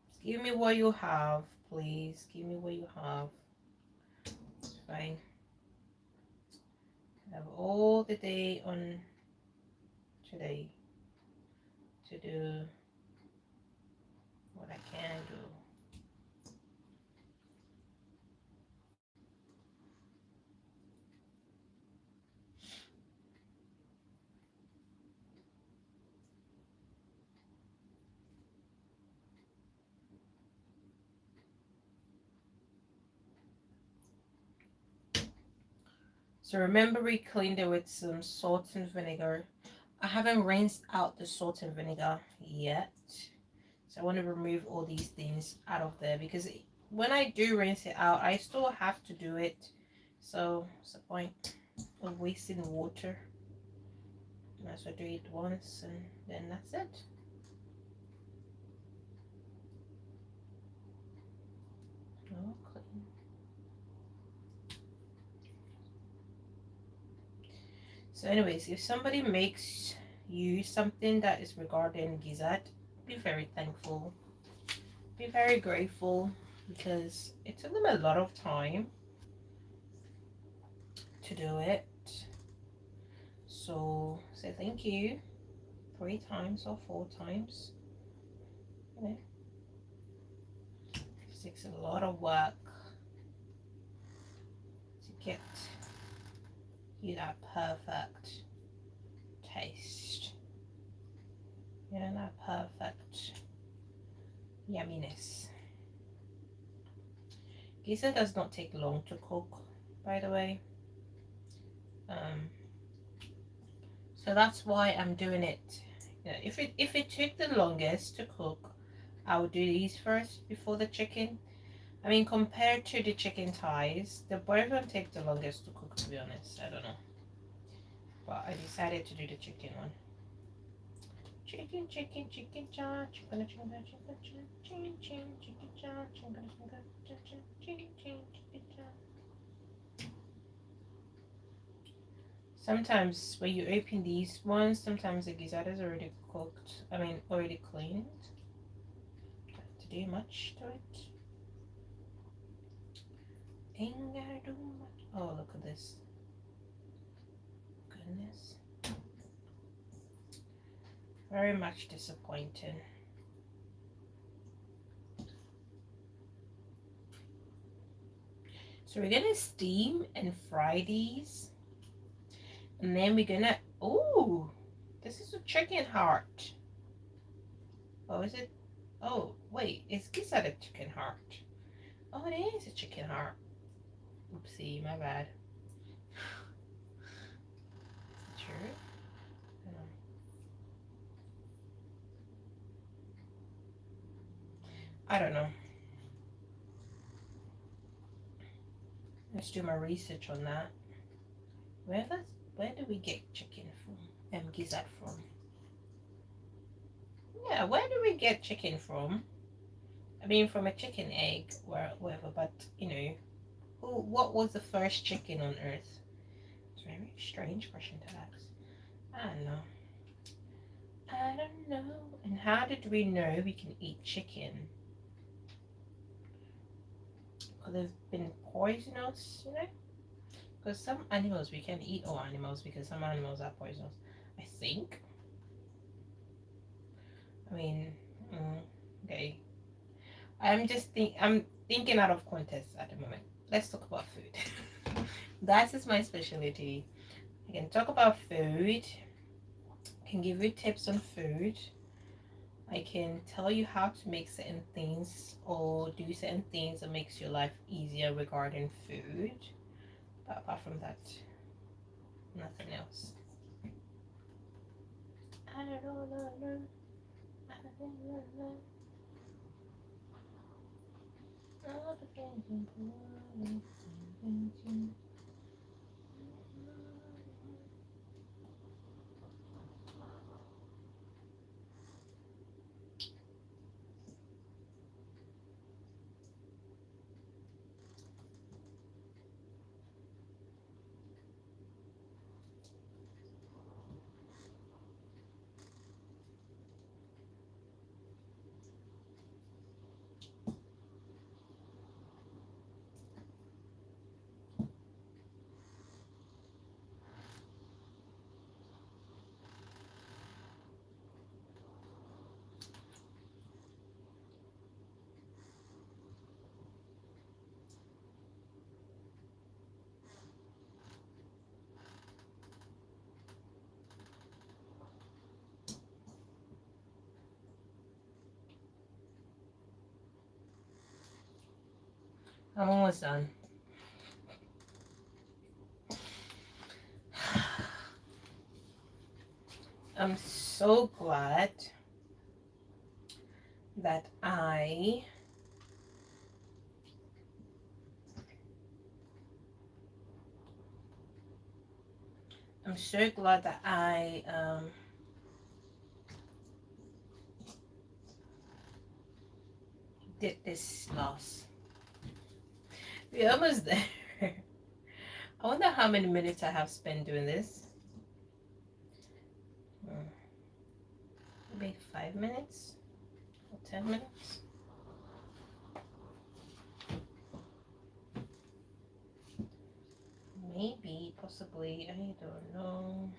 Just give me what you have, please. Give me what you have. It's fine. I have all the day on today to do what I can do. So remember, we cleaned it with some salt and vinegar. I haven't rinsed out the salt and vinegar yet. So I want to remove all these things out of there, because when I do rinse it out, I still have to do it. So what's the point of wasting water? Might as well do it once and then that's it. Oh, clean. So anyways, if somebody makes you something that is regarding gizzard, be very thankful. Be very grateful, because it took them a lot of time to do it. So say thank you 3 times or 4 times. You know, it takes a lot of work to get you that perfect taste. You know, that perfect yumminess. Gizzard does not take long to cook, by the way. So that's why I'm doing it. You know, if it took the longest to cook, I would do these first before the chicken. I mean, compared to the chicken thighs, the both don't take the longest to cook, to be honest. I don't know. But I decided to do the chicken one. Chicken, chicken, chicken, cha, chicken, chicken, chicken, chicken, chicken, chicken, cha, chicken, chicken, chicken, chicken, cha. Sometimes when you open these ones, sometimes the gizzard is already cooked. I mean, already cleaned. Don't have to do much to it. Ain't gotta do much. Oh, look at this. Goodness. Very much disappointing. So we're gonna steam and fry these. And then we're gonna, oh, this is a chicken heart. Oh, is it? Oh, wait, it's gizzard a chicken heart? Oh, it is a chicken heart. Oopsie, my bad. Is it true? I don't know. Let's do my research on that. Where do we get chicken from? Gizzard from? Yeah, where do we get chicken from? I mean, from a chicken egg, or whatever. But you know, what was the first chicken on Earth? It's a very strange question to ask. I don't know. I don't know. And how did we know we can eat chicken? Could have been poisonous, you know? Because some animals we can eat all animals because some animals are poisonous. I think. I mean, okay. I'm thinking out of context at the moment. Let's talk about food. That is my specialty. I can talk about food. I can give you tips on food. I can tell you how to make certain things or do certain things that makes your life easier regarding food. But apart from that, nothing else. I don't know. I'm almost done. I'm so glad that I'm so glad that I did this last. We're almost there. I wonder how many minutes I have spent doing this. Maybe 5 minutes or 10 minutes. Maybe, possibly, I don't know.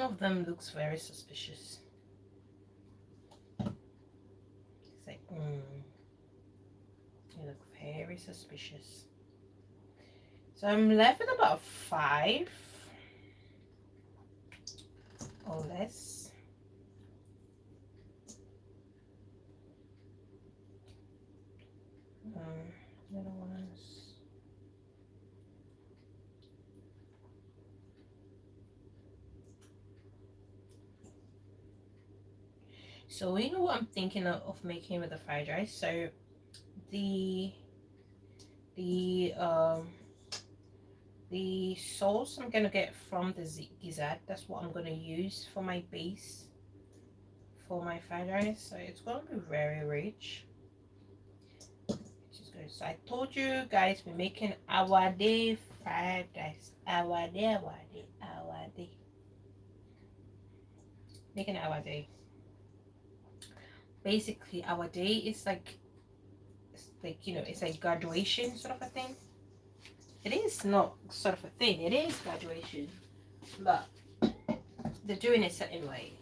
Some of them looks very suspicious. It's like, they look very suspicious. So I'm left with about 5 or less. Little ones. So you know what I'm thinking of making with the fried rice. So the sauce I'm gonna get from the gizzard. That's what I'm gonna use for my base for my fried rice. So it's gonna be very rich. Which is good. So I told you guys we're making our day fried rice. Our day. Making our day. Basically, our day is like, you know, it's like graduation sort of a thing. It is not sort of a thing. It is graduation, but they're doing it a certain way.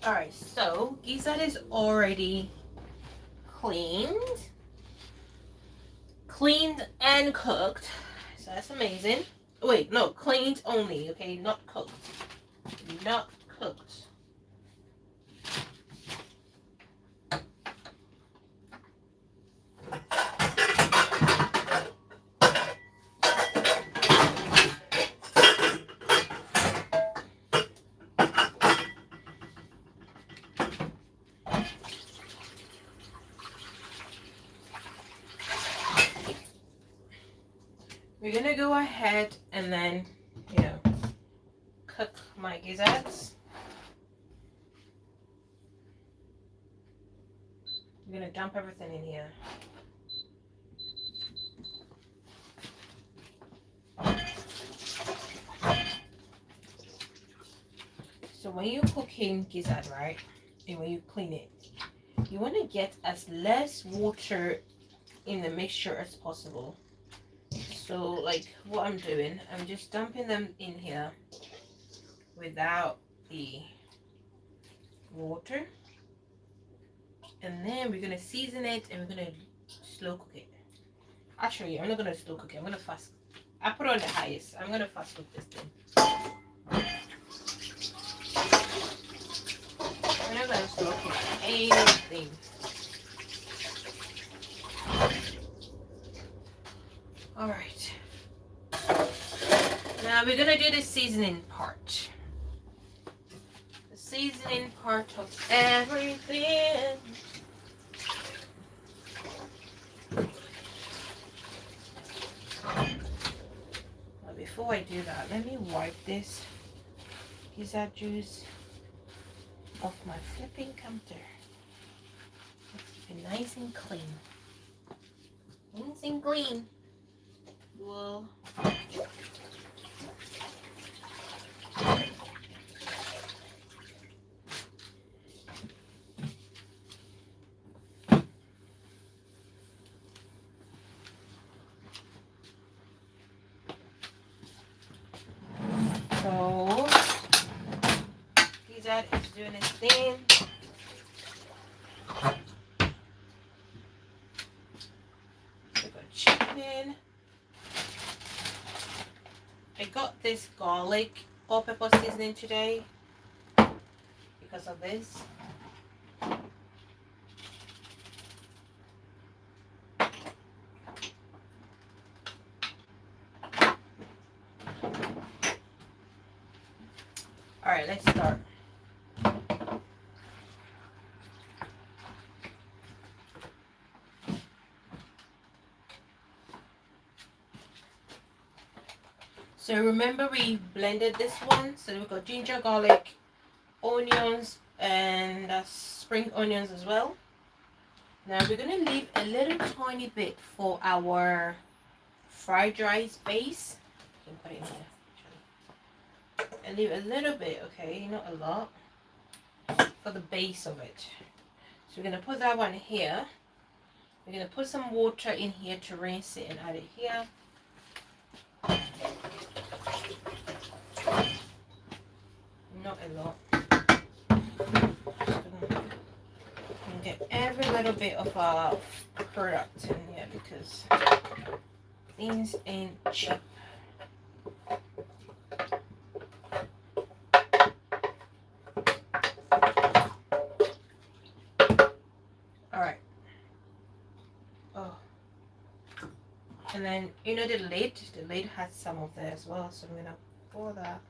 Alright, so gizzard is already cleaned and cooked, so that's amazing. Wait, no, cleaned only, okay, not cooked. Not cooked. We're gonna go ahead and then, you know, cook my gizzards. I'm gonna dump everything in here. So when you're cooking gizzard, right, and when you clean it, you want to get as less water in the mixture as possible. So like what I'm doing, I'm just dumping them in here without the water, and then we're gonna season it and we're gonna slow cook it. Actually, I'm not gonna slow cook it, I'm gonna fast. I put it on the highest. I'm gonna fast cook this thing. I'm not gonna slow cook anything. Alright. Now we're gonna do the seasoning part. The seasoning part of everything. But before I do that, let me wipe this gizzard juice of my flipping counter. Let's keep it nice and clean. Nice and clean. Well, so gizzard is doing its thing. We got chicken. I got this garlic all-purpose seasoning today because of this. All right, let's start. So remember we blended this one. So we've got ginger, garlic, onions, and spring onions as well. Now we're going to leave a little tiny bit for our fried rice base. You can put it in here. And leave a little bit, okay, not a lot, for the base of it. So we're going to put that one here. We're going to put some water in here to rinse it and add it here. Not a lot. And get every little bit of our product in here because things ain't cheap. Alright. Oh. And then, you know, the lid has some of that as well, so I'm gonna pour that.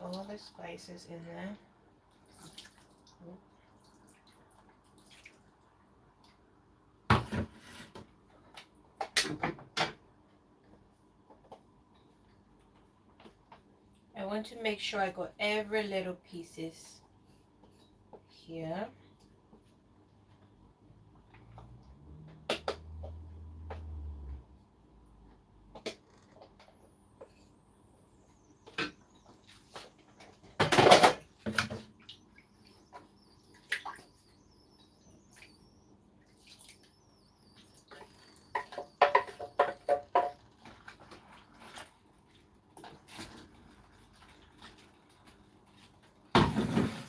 All the spices in there. I want to make sure I got every little pieces here.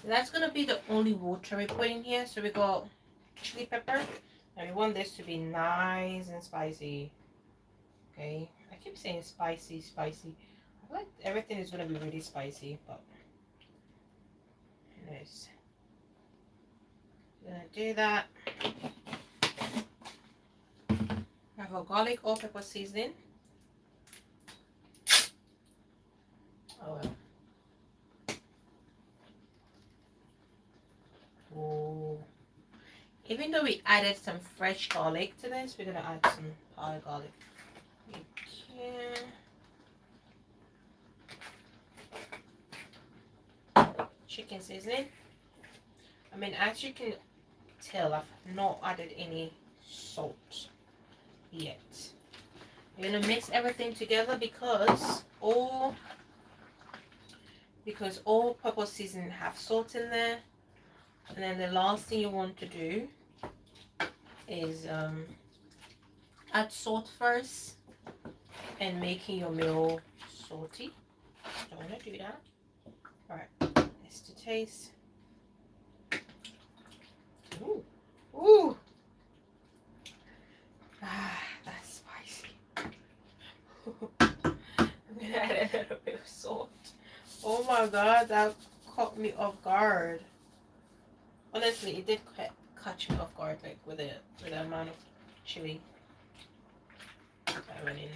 So that's gonna be the only water we put in here. So we got chili pepper, and we want this to be nice and spicy. Okay, I keep saying spicy, spicy. I feel like everything is gonna be really spicy, but anyways, I'm gonna do that. I have a garlic all-purpose seasoning. Oh well. Oh. Even though we added some fresh garlic to this, we're gonna add some powdered garlic. Chicken seasoning. I mean, as you can tell, I've not added any salt yet. We're gonna mix everything together because all purpose seasoning have salt in there. And then the last thing you want to do is add salt first and making your meal salty. Don't want to do that. Alright, let's to taste. Ooh. Ooh. Ah, that's spicy. I'm gonna add a little bit of salt. Oh my god, that caught me off guard. Honestly, it did catch me off guard, like with the amount of chili that went in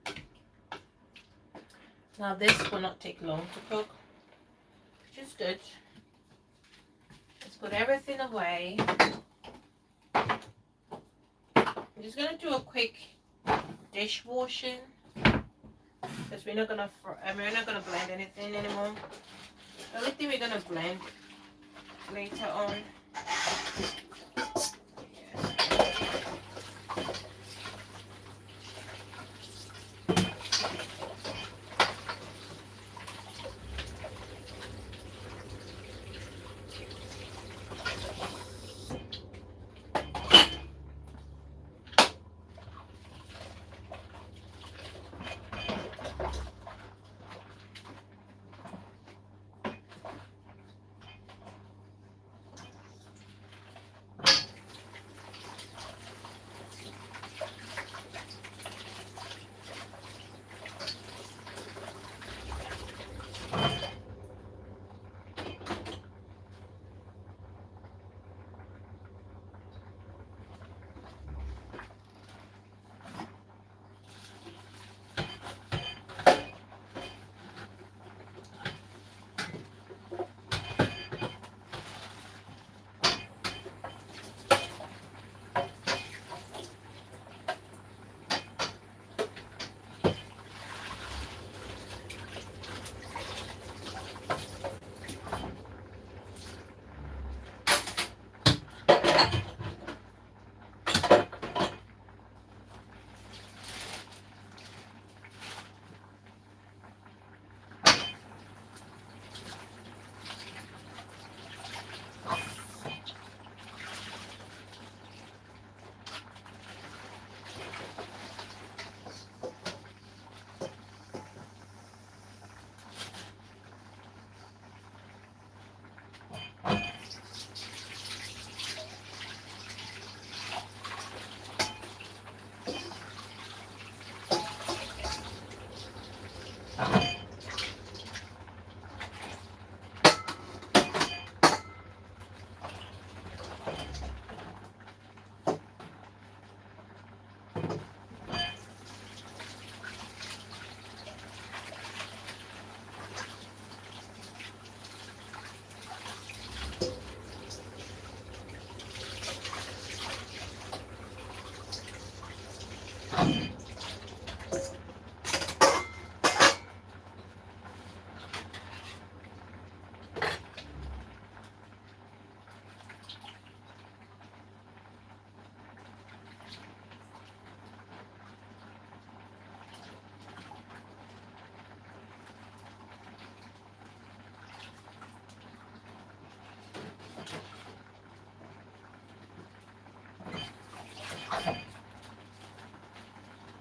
there. Now this will not take long to cook, which is good. Let's put everything away. I'm just gonna do a quick dish washing. because we're not gonna blend anything anymore. The only thing we're gonna blend later on.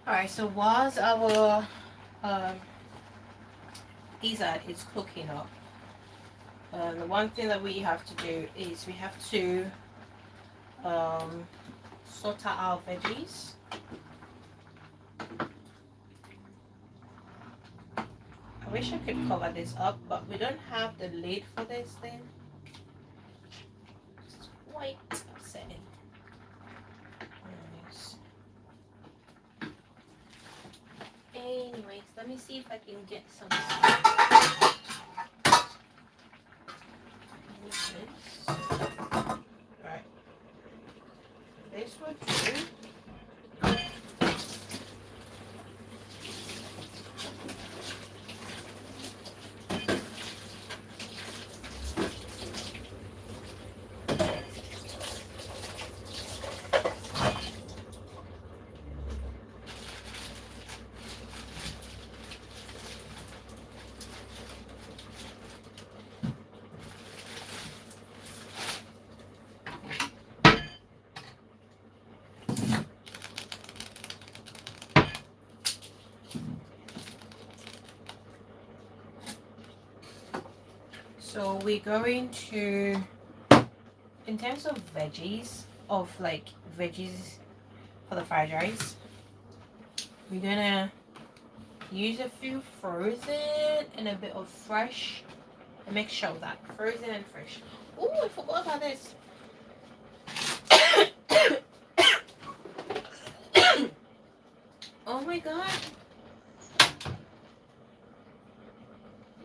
Alright, so whilst our gizzard is cooking up, the one thing that we have to do is we have to sort out our veggies. I wish I could cover this up, but we don't have the lid for this thing. It's quite upsetting. Anyways, let me see if I can get some. Right. This would do. So we're going to, in terms of veggies, for the fried rice, we're gonna use a few frozen and a bit of fresh. A mixture of that, frozen and fresh. Oh, I forgot about this. Oh my god.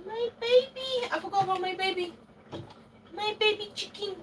My baby. I forgot about my baby. My baby chicken.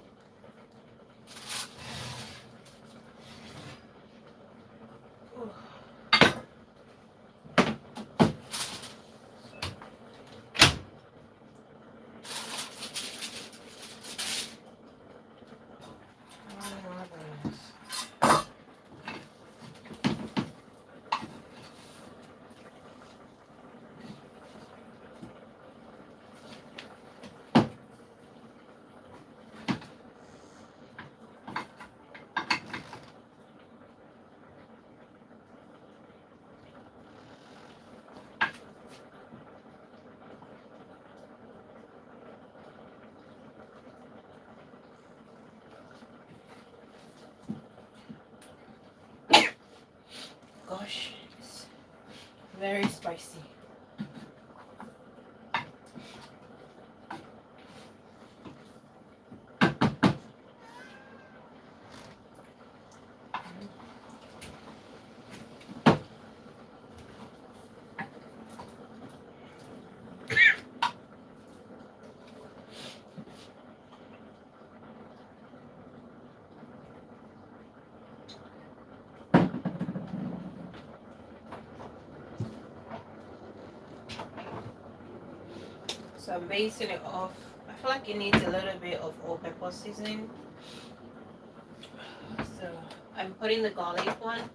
gosh, it's very spicy. So I'm basting it off. I feel like it needs a little bit of all-purpose seasoning. So I'm putting the garlic one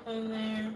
on there.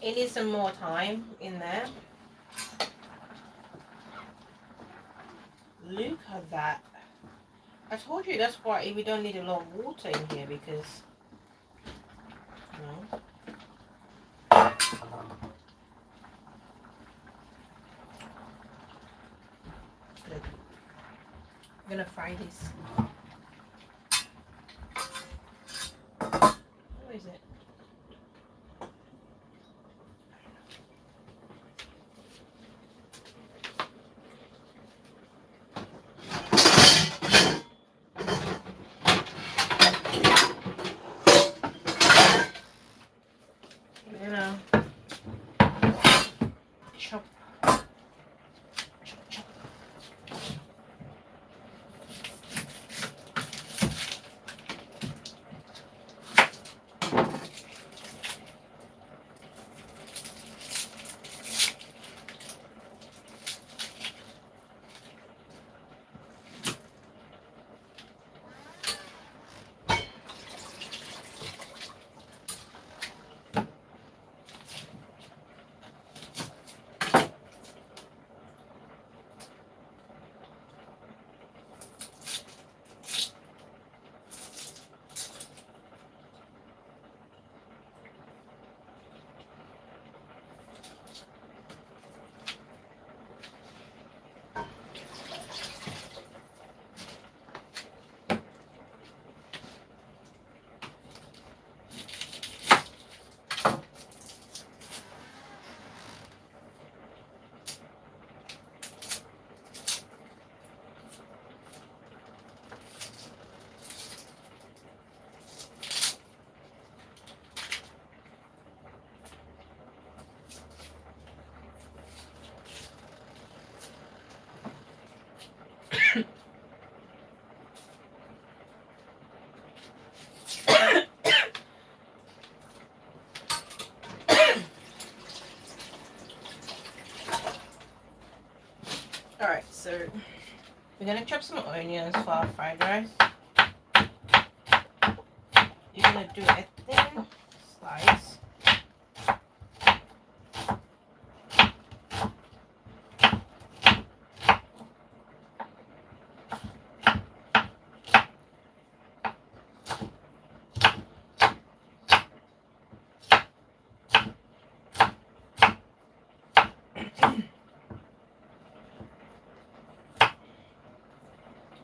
It needs some more time in there. Look at that. I told you that's why we don't need a lot of water in here, because no. Good. I'm gonna fry this. What is it? Chop. Chop, chop. Alright, so we're gonna chop some onions for our fried rice. You're gonna do a thin slice.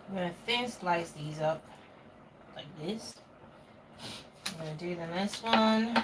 I'm gonna thin slice these up like this. I'm gonna do the next one.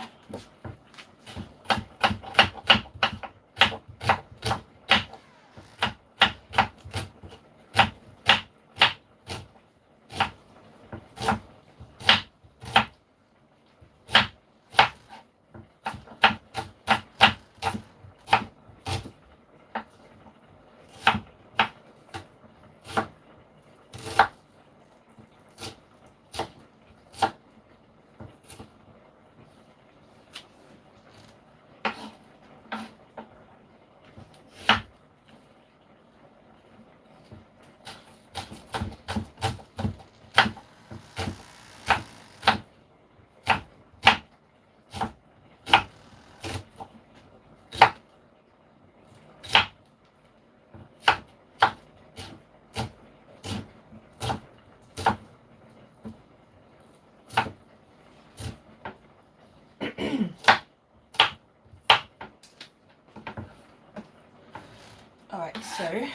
Alright, so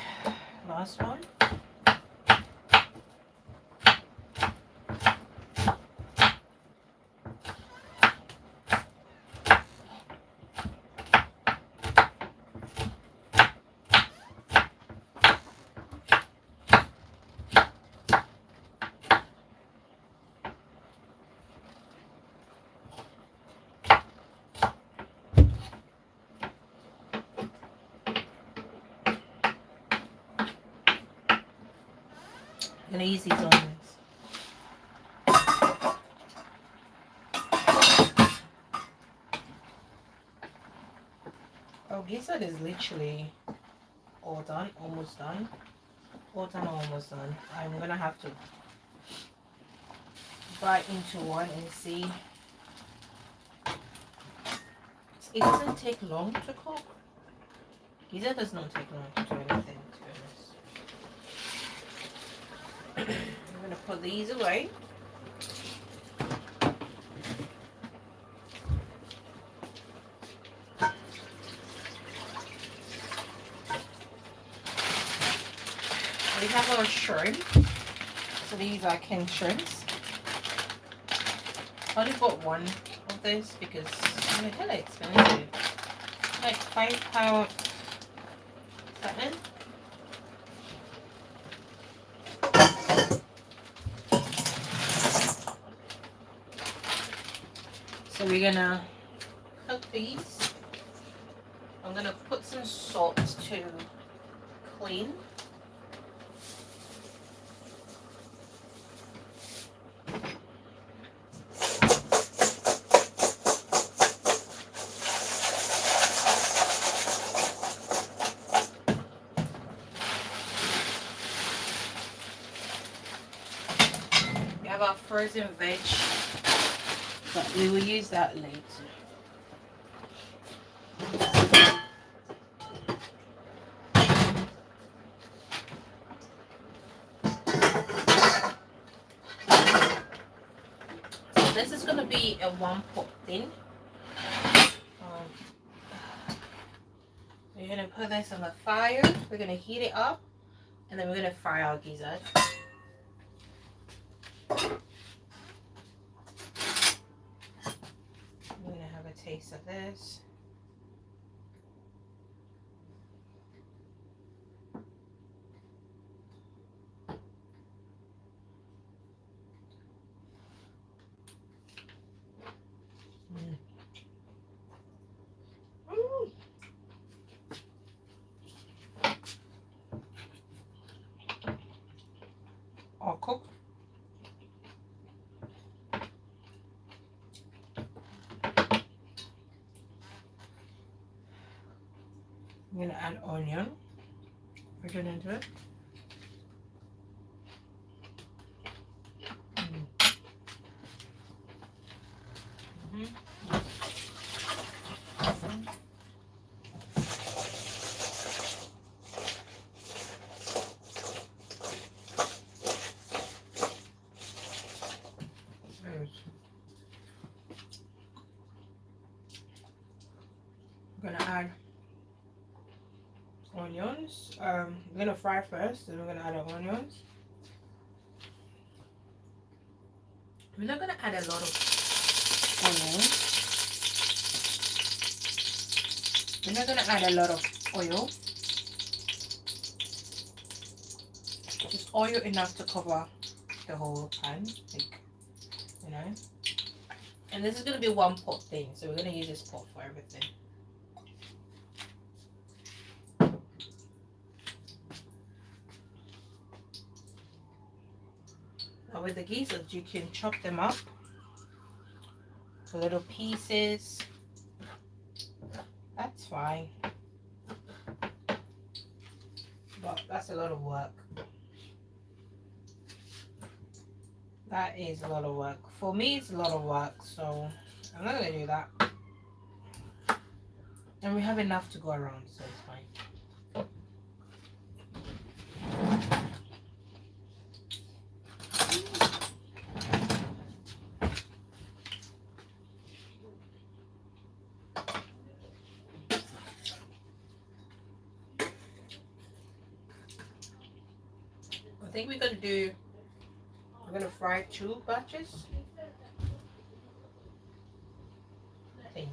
last one. I'm gonna use these onions. Oh, gizzard is literally all done, almost done. All done, almost done. I'm gonna have to bite into one and see. It doesn't take long to cook. Gizzard does not take long to do anything, to be honest. I'm gonna put these away. We have our shrimp. So these are king shrimps. I only bought one of this because they're hella expensive. Like £5 something. So we're gonna cook these. I'm gonna put some salt to clean. We have our frozen veg, but we will use that later. This is going to be a one pot thing. We're going to put this on the fire. We're going to heat it up, and then we're going to fry our gizzard. We're going to have a taste of this. All cooked. I'm going to add onion. Put it into it. I'm gonna add onions. We're gonna fry first, then we're gonna add our onions. We're not gonna add a lot of onions. We're not gonna add a lot of oil. Just oil enough to cover the whole pan, like, you know. And this is gonna be one pot thing, so we're gonna use this pot for everything. Now with the gizzards, you can chop them up to little pieces. That's fine. But that's a lot of work. That is a lot of work. For me, it's a lot of work, so I'm not gonna do that. And we have enough to go around, so it's fine. I think we're gonna fry 2 batches. I think.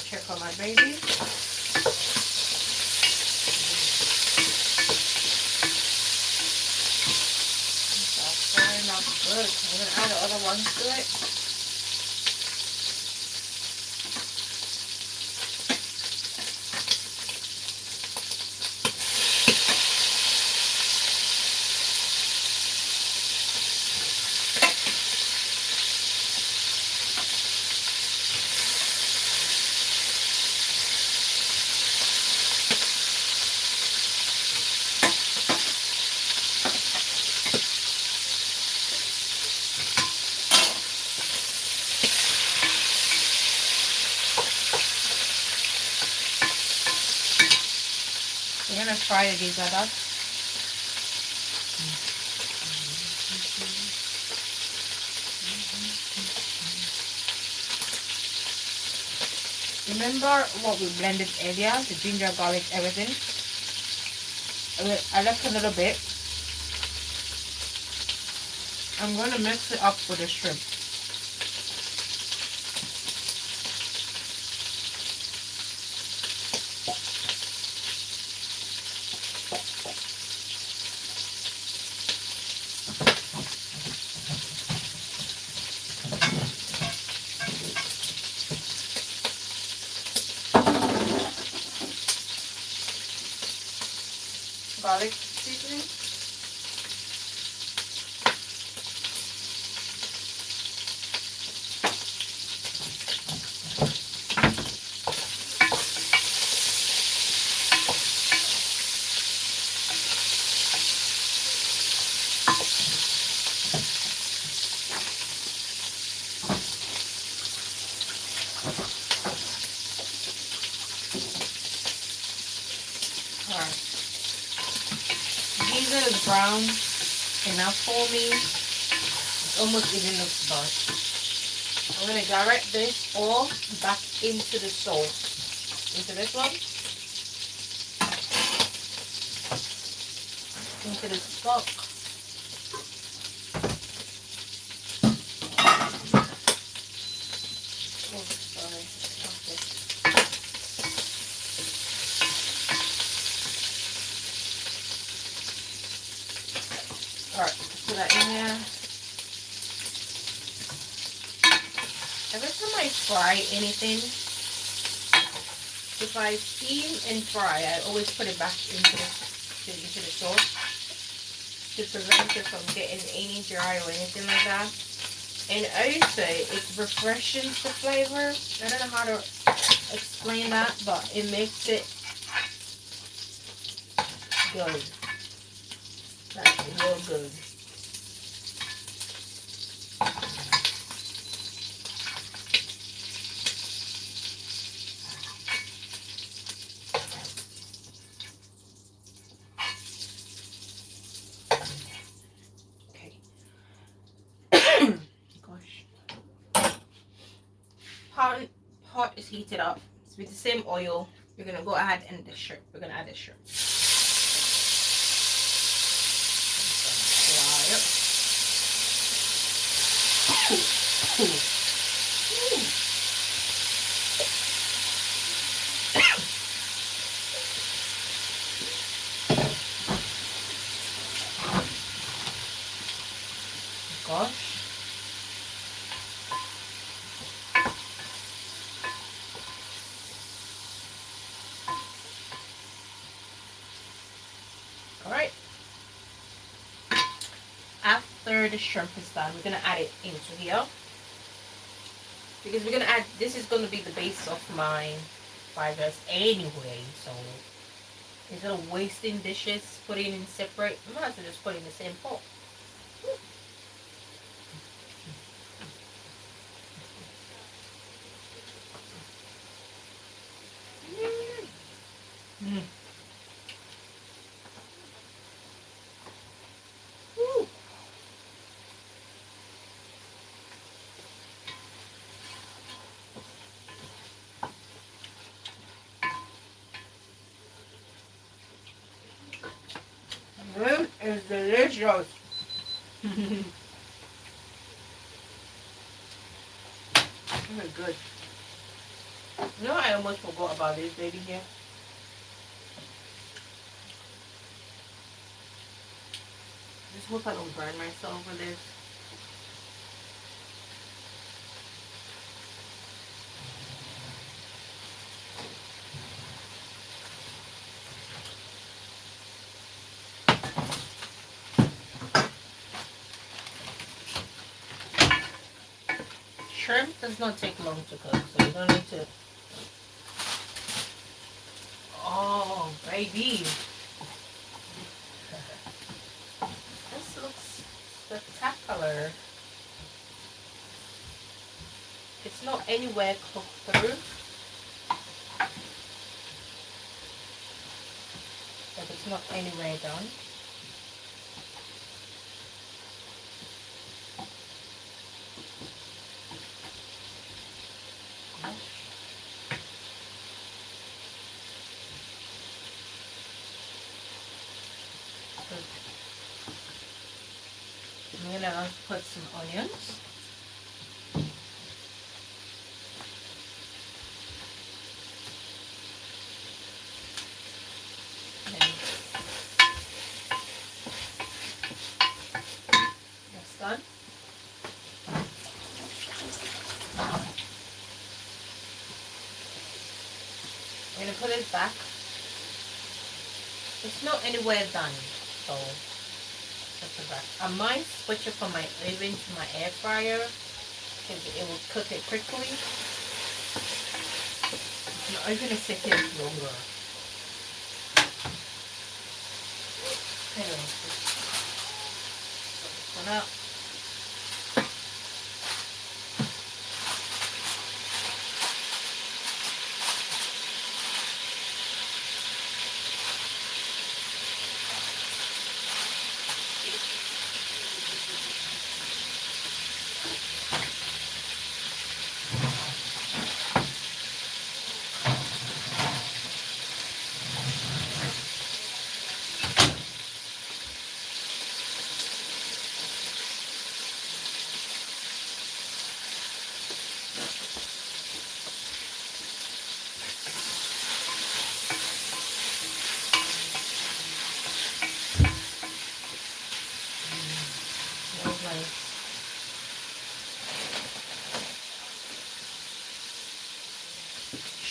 Check on my baby. That's very not good. I'm gonna add the other ones to it. We're gonna fry the gizzard up. Remember what we blended earlier, the ginger, garlic, everything? I left a little bit. I'm going to mix it up with the shrimp. Garlic seasoning. Alright. Gizzard is brown enough for me. It's almost even looks done. I'm going to direct this all back into the sauce. Into this one. Into the stock. Oh, sorry. Okay. Alright, put that in there. Every time I fry anything, if I steam and fry, I always put it back into the sauce to prevent it from getting any dry or anything like that. And also, it refreshes the flavor. I don't know how to explain that, but it makes it good. That's real good. Okay. Gosh. Pot is heated up. It's with the same oil. We're gonna go ahead and the shrimp. We're gonna add the shrimp. Gosh. Alright. After the shrimp is done, we're gonna add it into here. Because we're gonna add, this is gonna be the base of my fried rice anyway, so instead of wasting dishes, putting in separate, I might as well just put it in the same pot. Mm. This is delicious. Very good. You know, I almost forgot about this baby here. Just hope I don't burn myself with this. Shrimp does not take long to cook, so you don't need to. Oh, baby. This looks spectacular. It's not anywhere cooked through. Like it's not anywhere done. I'm gonna put some onions. And that's done. I'm gonna put it back. It's not anywhere done, so put it back. I might switch it from my oven to my air fryer because it will cook it quickly. My oven is taking longer. Anyway, this one up.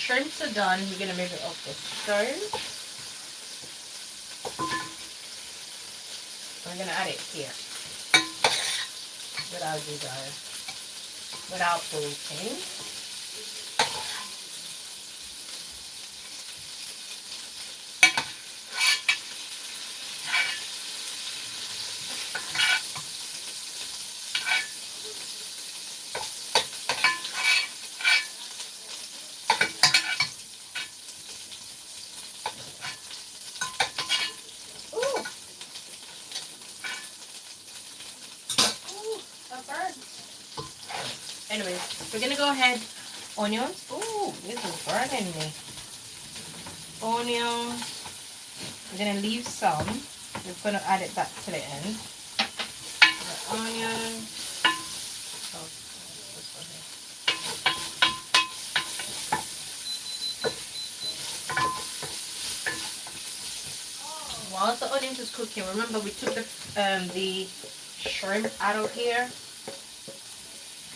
Shrimps are done. We're gonna move it off the stove. We're gonna add it here without gizzard, without protein. Anyways, we're gonna go ahead. Onions. Ooh, this is burning me. Onions. We're gonna leave some. We're gonna add it back to the end. The onions. Oh, this one here. While the onions is cooking, remember we took the shrimp out of here.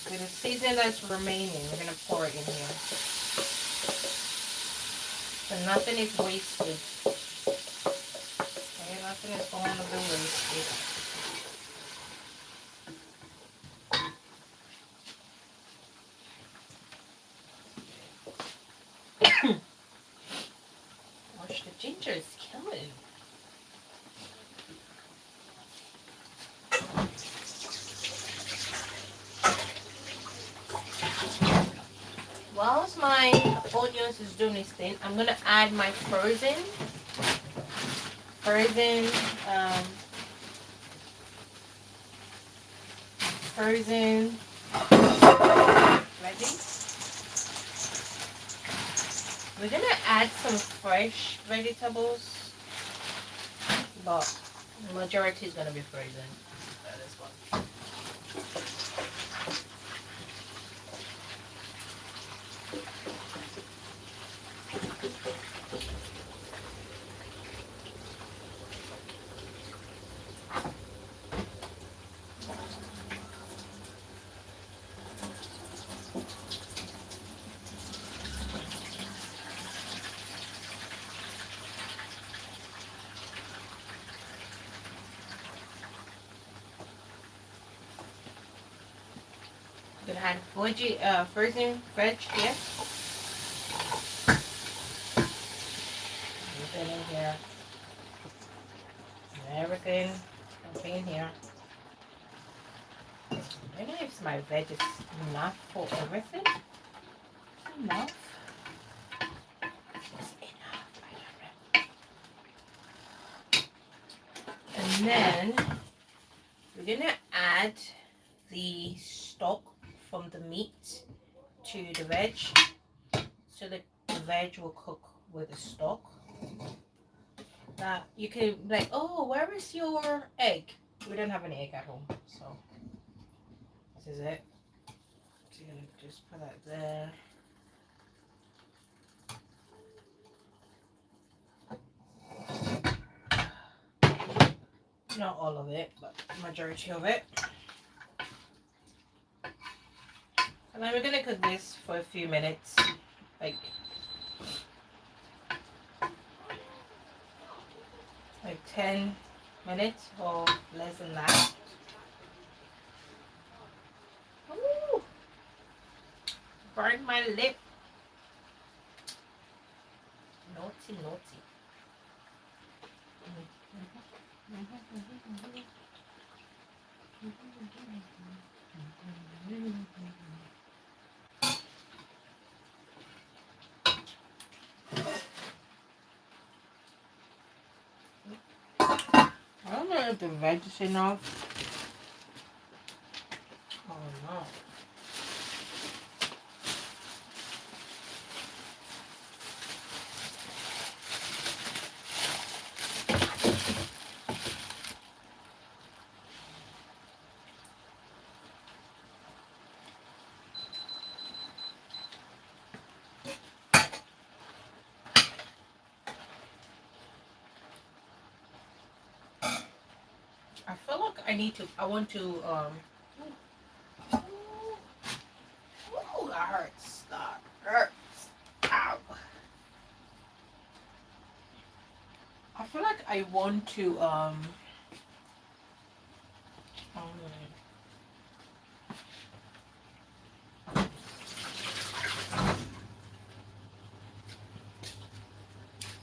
With the seasoning that's remaining, we're gonna pour it in here. So nothing is wasted. Okay, nothing is going to be wasted. Gosh, the ginger is killing. Whilst my onions is doing this thing, I'm gonna add my frozen veggies. We're gonna add some fresh vegetables, but the majority is gonna be frozen. This one. Gonna add frozen veg here. Everything in here. Everything in here. I don't know if my veg is enough for everything. Enough. It's enough. I don't know. And then we're gonna add the stock from the meat to the veg, so that the veg will cook with the stock. Now you can be like, oh, where is your egg? We don't have any egg at home, so this is it. So you're gonna just put that there. Not all of it, but majority of it. And then we're gonna cook this for a few minutes, like 10 minutes or less than that. Ooh, burned my lip. Naughty, naughty. I don't know if the veg is enough. Oh no. I feel like I want to, ooh, that hurts, ow. I feel like I want to,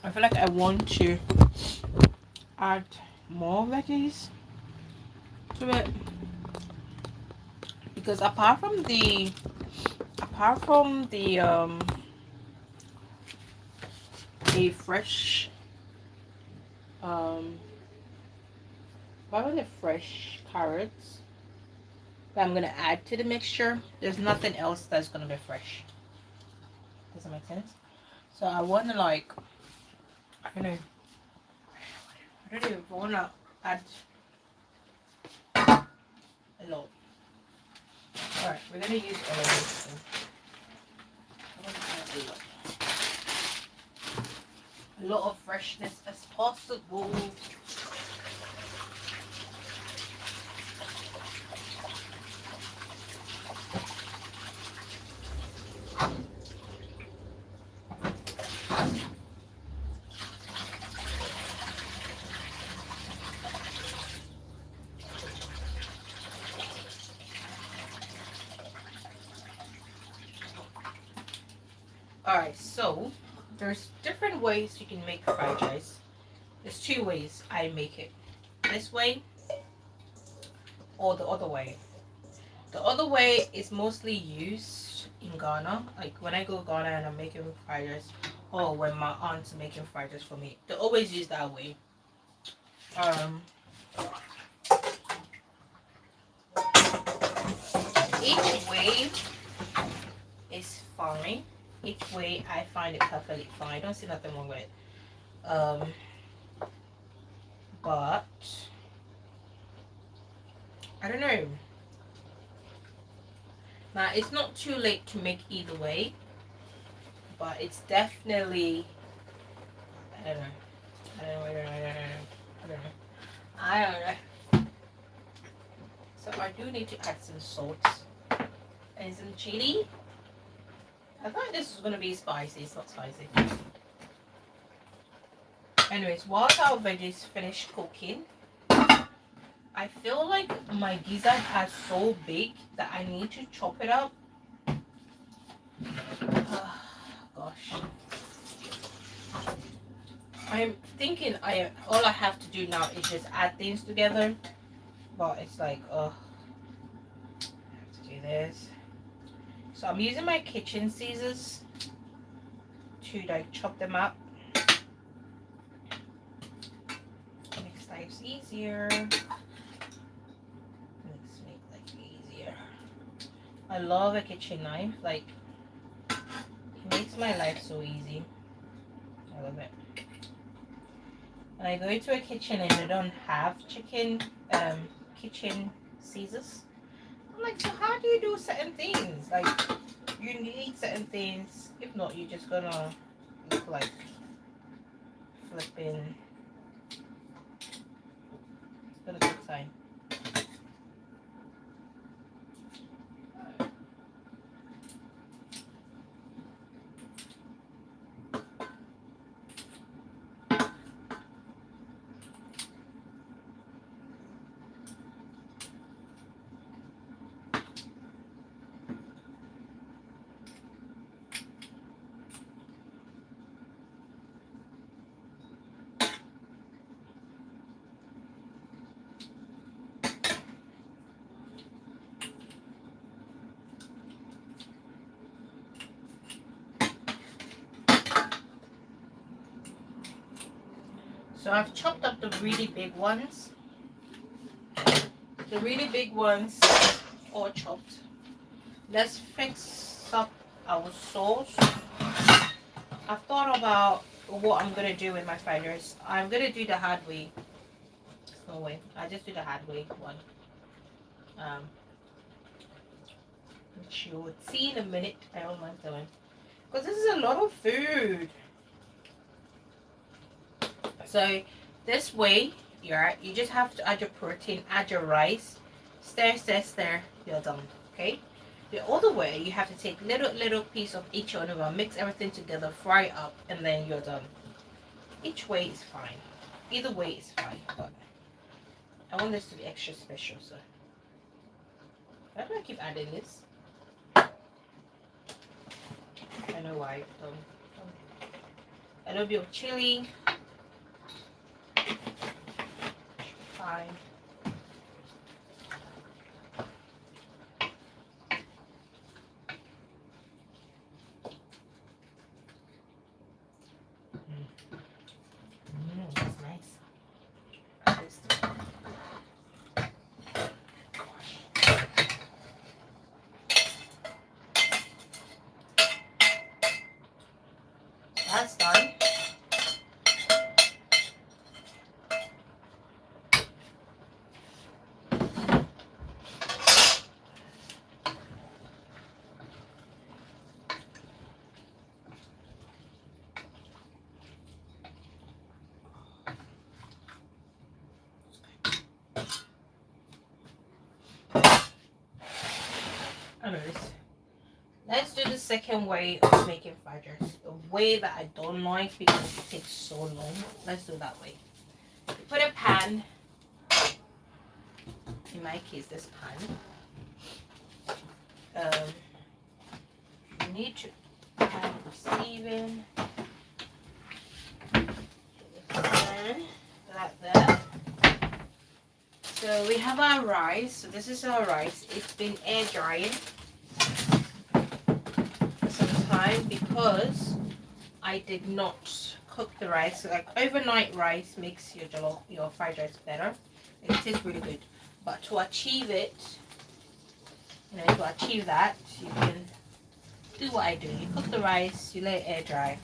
I feel like I want to add more veggies to it, because apart from the fresh apart from the fresh carrots, that I'm gonna add to the mixture. There's nothing else that's gonna be fresh. Does that make sense? So I wanna like, I don't know, I don't know if I wanna add a lot. Alright, we're gonna use all of this. A lot of freshness as possible. Alright, so there's different ways you can make fried rice. There's two ways I make it. This way or the other way. The other way is mostly used in Ghana. Like when I go to Ghana and I'm making fried rice, or when my aunt's making fried rice for me, they always use that way. Each way is fine. Each way I find it perfectly fine. I don't see nothing wrong with it. But I don't know. Now it's not too late to make either way, but it's definitely, I don't know. So I do need to add some salt and some chili. I thought this was gonna be spicy. It's not spicy. Anyways, whilst our veggies finish cooking, I feel like my gizzard are so big that I need to chop it up. Gosh. I'm thinking all I have to do now is just add things together. But it's like, I have to do this. So I'm using my kitchen scissors to like chop them up. Makes life easier. I love a kitchen knife. Like, it makes my life so easy. I love it. When I go into a kitchen and they don't have kitchen scissors, I'm like, so how do you do certain things? Like, you need certain things. If not, you're just gonna look like flipping. It's gonna take time. So I've chopped up the really big ones. The really big ones all chopped. Let's fix up our sauce. I've thought about what I'm gonna do with my fried rice. I'm gonna do the hard way. No way. I just do the hard way one. Which you would see in a minute. I don't mind doing. Because this is a lot of food. So this way, you just have to add your protein, add your rice, stir, you're done. Okay. The other way, you have to take little piece of each one of them, mix everything together, fry up, and then you're done. Each way is fine. Either way is fine, but I want this to be extra special. So why do I keep adding this? I know why. A little bit of chili. Fine. That's nice. Let's do the second way of making fried rice. The way that I don't like because it takes so long. Let's do that way. You put a pan. In my case, this pan. You need to add receiving. Like that. So we have our rice. So this is our rice. It's been air drying for some time because I did not cook the rice. So like overnight rice makes your fried rice better. It tastes really good. But to achieve it, to achieve that, you can do what I do. You cook the rice, you let it air dry.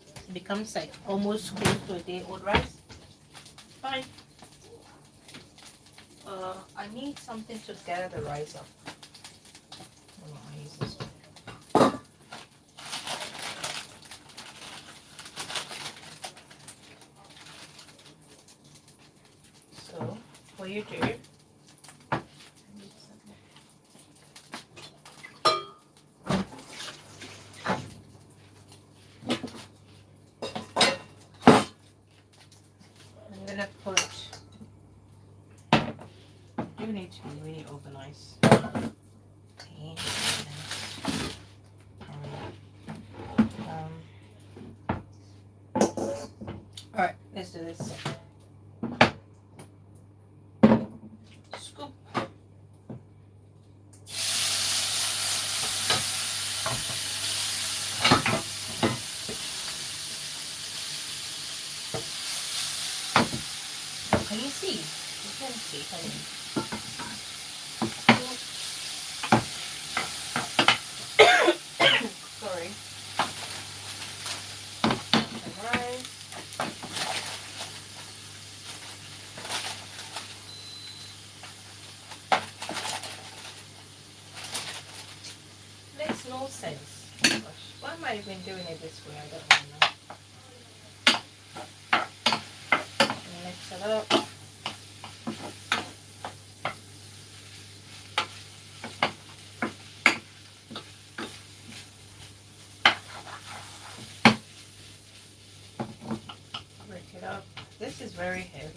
It becomes like almost close to a day old rice. Fine. I need something to gather the rice up. I use this one. So, what you do, I'm gonna put, you need to be really organized. Okay. Alright, let's do this. Scoop. Can you see? You can see, can you? Sorry. Rice. Makes no sense. Gosh, why am I even doing it this way? I don't know. Mix it up. Break it up. This is very heavy.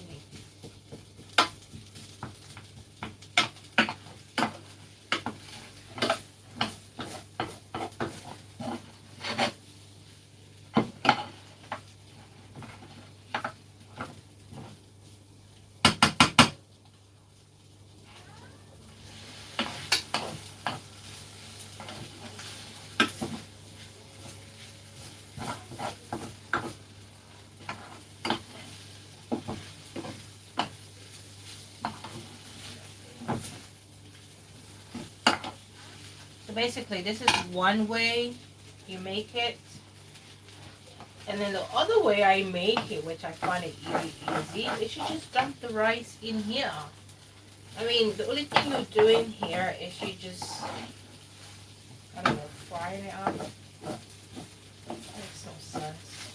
So basically, this is one way you make it. And then the other way I make it, which I find it really easy, is you just dump the rice in here. I mean, the only thing you're doing here is you just, I don't know, frying it up. Makes no sense.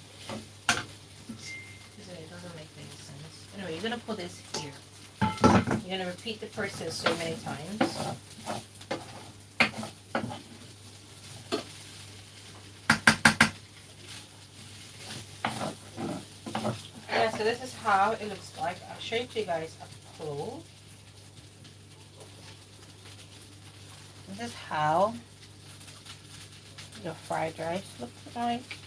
It doesn't make any sense. Anyway, you're going to put this here. You're going to repeat the process so many times. Yeah, so this is how it looks like. I'll show it to you guys up close. This is how your fried rice looks like.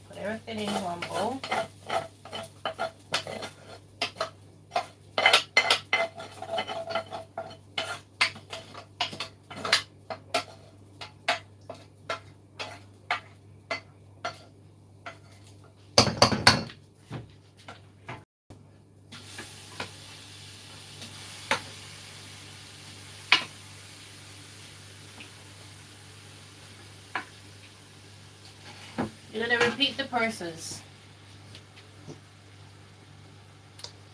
Put everything in one bowl. You're going to repeat the process.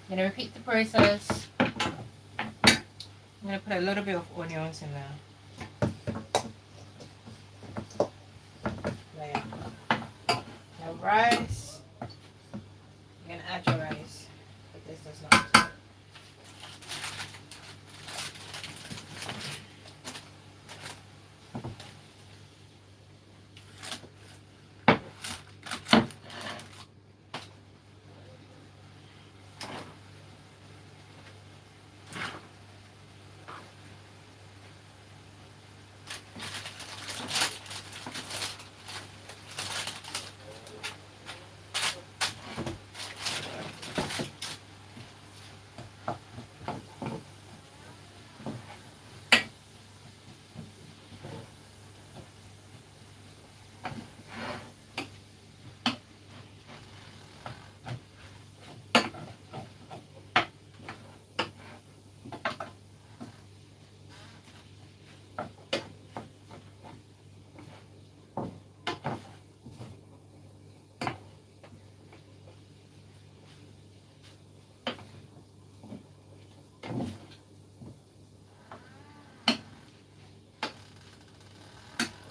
I'm going to repeat the process. I'm going to put a little bit of onions in there. There. Now rice. You're going to add your rice. But this does not.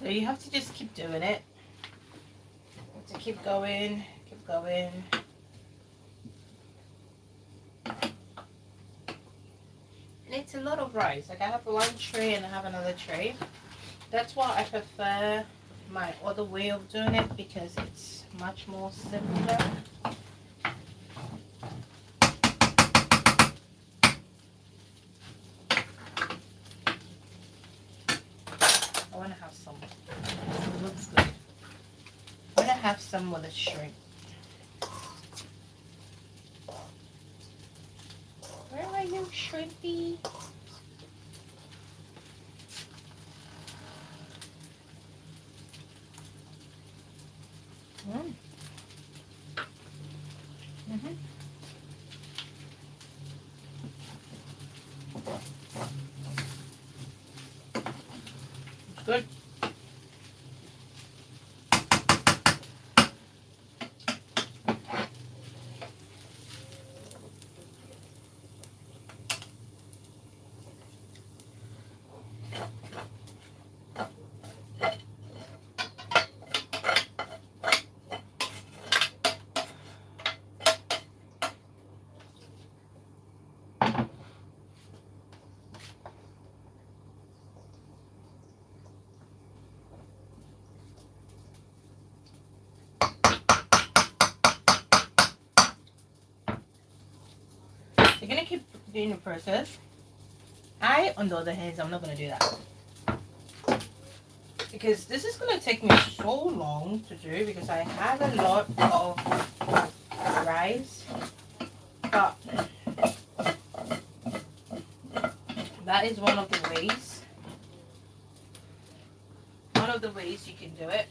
So you have to just keep doing it. To keep going, keep going. And it's a lot of rice. Like I have one tray and I have another tray. That's why I prefer my other way of doing it because it's much more simpler. I want to have some. It looks good. I want to have some with the shrimp. Where are you, shrimpy? Good. You're gonna keep doing the process. On the other hand, I'm not gonna do that because this is gonna take me so long to do because I have a lot of rice, but that is one of the ways. One of the ways you can do it.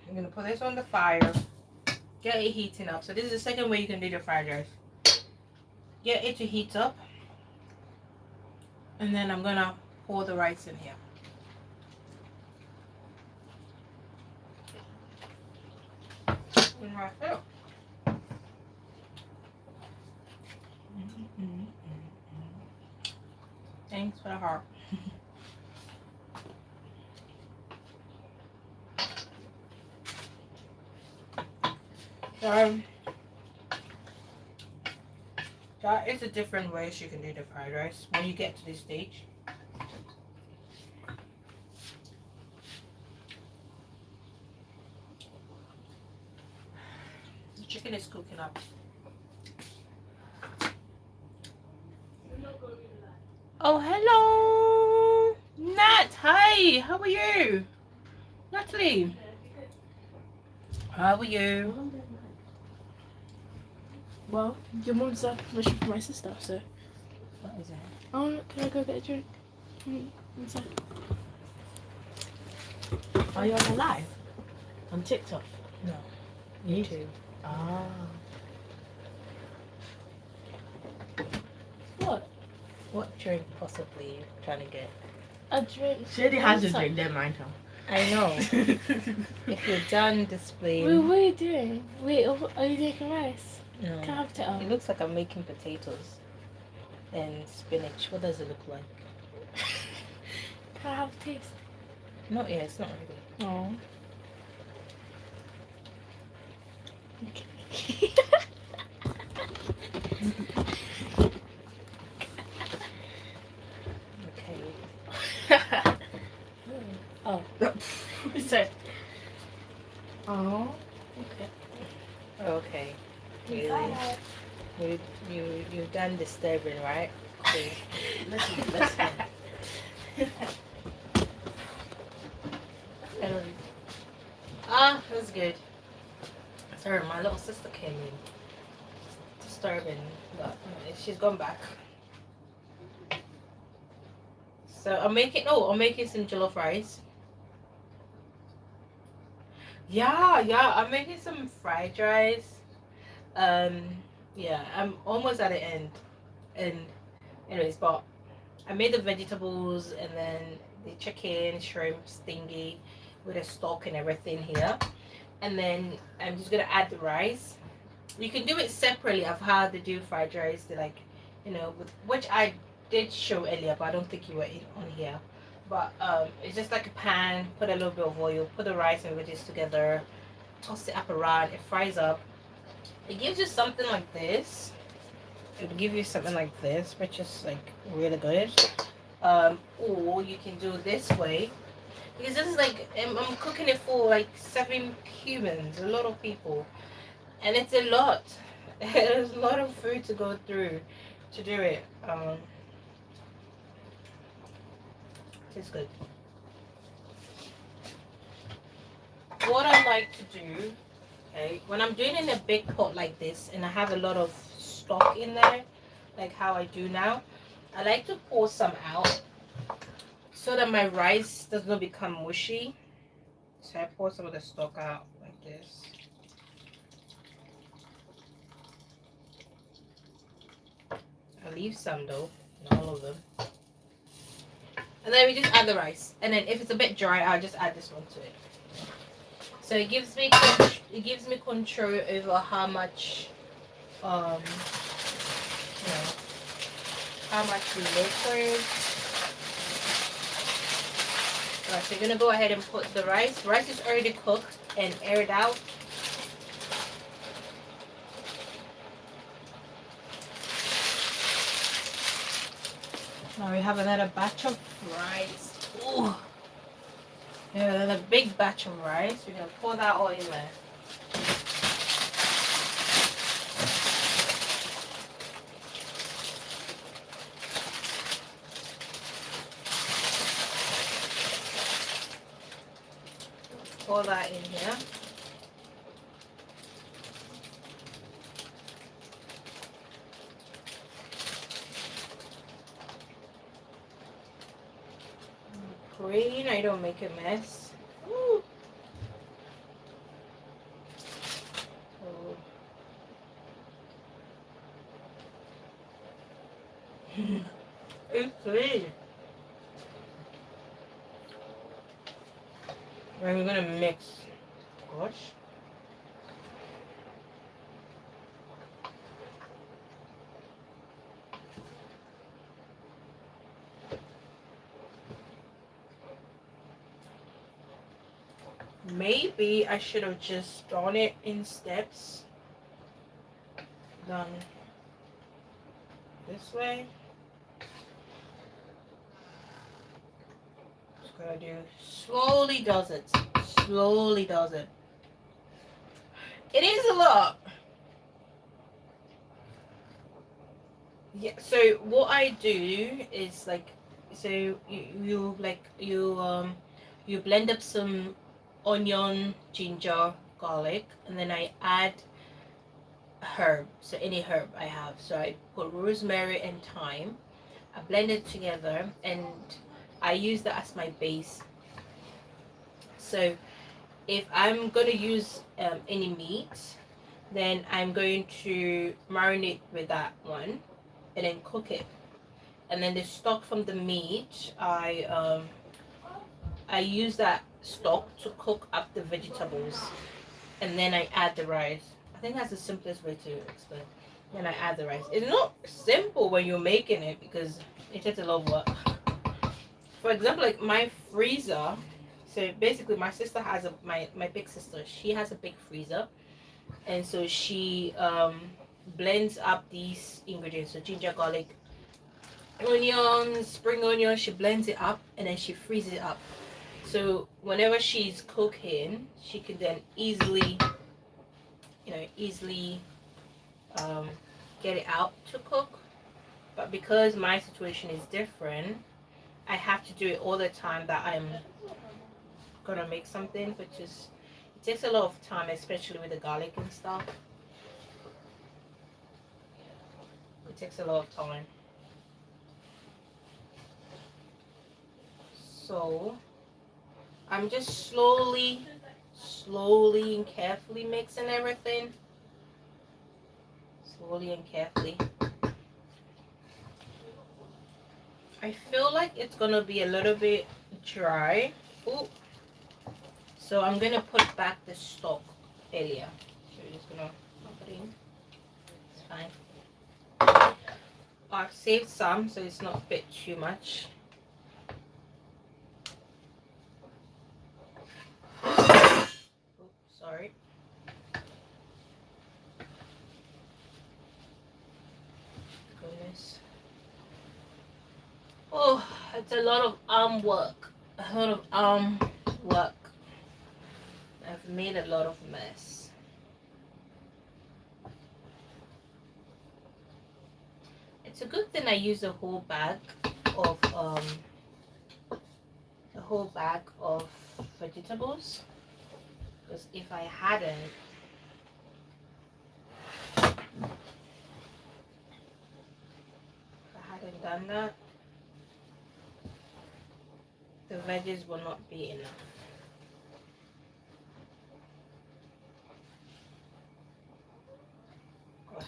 I'm gonna put this on the fire, get it heating up. So this is the second way you can do your fried rice. Get it to heat up, and then I'm gonna pour the rice in here. And right there. Thanks for the heart. That is a different ways you can do the fried rice when you get to this stage. The chicken is cooking up. Oh, hello! Nat, hi! How are you? Natalie? How are you? Well, your mum's wishing for my sister, so. What is that? Oh, can I go get a drink? Inside. Are you on a live? On TikTok? No. YouTube. Ah. What? What drink possibly you trying to get? A drink. She already has a Inside. drink, don't mind her. I know. If you're done displaying. Wait, what are you doing? Wait, are you making rice? No. Can I have potato? It looks like I'm making potatoes and spinach. What does it look like? Can I have a taste? Not yet, it's not ready. No. Okay. Oh. So, Oh. Okay. Okay. Really? You've done disturbing, right? Cool. listen. That's good. Sorry, my little sister came in. Disturbing, but she's gone back. So I'm making some jollof rice. Yeah, I'm making some fried rice. Yeah, I'm almost at the end. And anyways, but I made the vegetables and then the chicken, shrimp, stingy. with the stock and everything here. And then I'm just gonna add the rice. You can do it separately of how they do fried rice. They like, with which I did show earlier, but I don't think you were on here. But it's just like a pan. Put a little bit of oil. Put the rice and veggies together. Toss it up around. It fries up. It gives you something like this. It would give you something like this, which is like really good. Or you can do it this way. Because this is like, I'm cooking it for like 7 humans, a lot of people. And it's a lot. There's a lot of food to go through to do it. It's good. What I like to do, okay, when I'm doing it in a big pot like this and I have a lot of stock in there, like how I do now, I like to pour some out so that my rice does not become mushy. So I pour some of the stock out like this. I leave some though, not all of them. And then we just add the rice. And then if it's a bit dry, I'll just add this one to it. So it gives me control over how much how much liquid. Alright, so you're gonna go ahead and put the rice. Rice is already cooked and aired out. Now we have another batch of rice. Ooh. We have another big batch of rice. We're gonna pour that all in there. Pour that in here. Praying I don't make a mess. Woo. Oh. It's clean. And we're gonna mix. Gosh. Maybe I should have just done it in steps. Done this way. Just gotta do slowly does it. Slowly does it. It is a lot. Yeah, so what I do is like, so you blend up some onion, ginger, garlic, and then I add herb, so any herb I have. So I put rosemary and thyme. I blend it together and I use that as my base. So if I'm going to use any meat, then I'm going to marinate with that one and then cook it. And then the stock from the meat, I use that stock to cook up the vegetables, and then I add the rice. I think that's the simplest way to explain. Then I add the rice. It's not simple when you're making it because it takes a lot of work. For example, like my freezer. So basically, my sister has my big sister. She has a big freezer, and so she blends up these ingredients. So ginger, garlic, onions, spring onion. She blends it up and then she freezes it up. So whenever she's cooking, she can then easily get it out to cook. But because my situation is different, I have to do it all the time that I'm gonna make something, which is, it takes a lot of time, especially with the garlic and stuff. It takes a lot of time. So I'm just slowly and carefully mixing everything. Slowly and carefully. I feel like it's gonna be a little bit dry. Ooh. So I'm gonna put back the stock earlier. So we're just gonna pop it in. It's fine. I've saved some, so it's not a bit too much. Oops, sorry. Goodness. Oh, it's a lot of arm work. A lot of arm work. I've made a lot of mess. It's a good thing I use a whole bag of vegetables, because if I hadn't, done that, the veggies will not be enough. Gosh,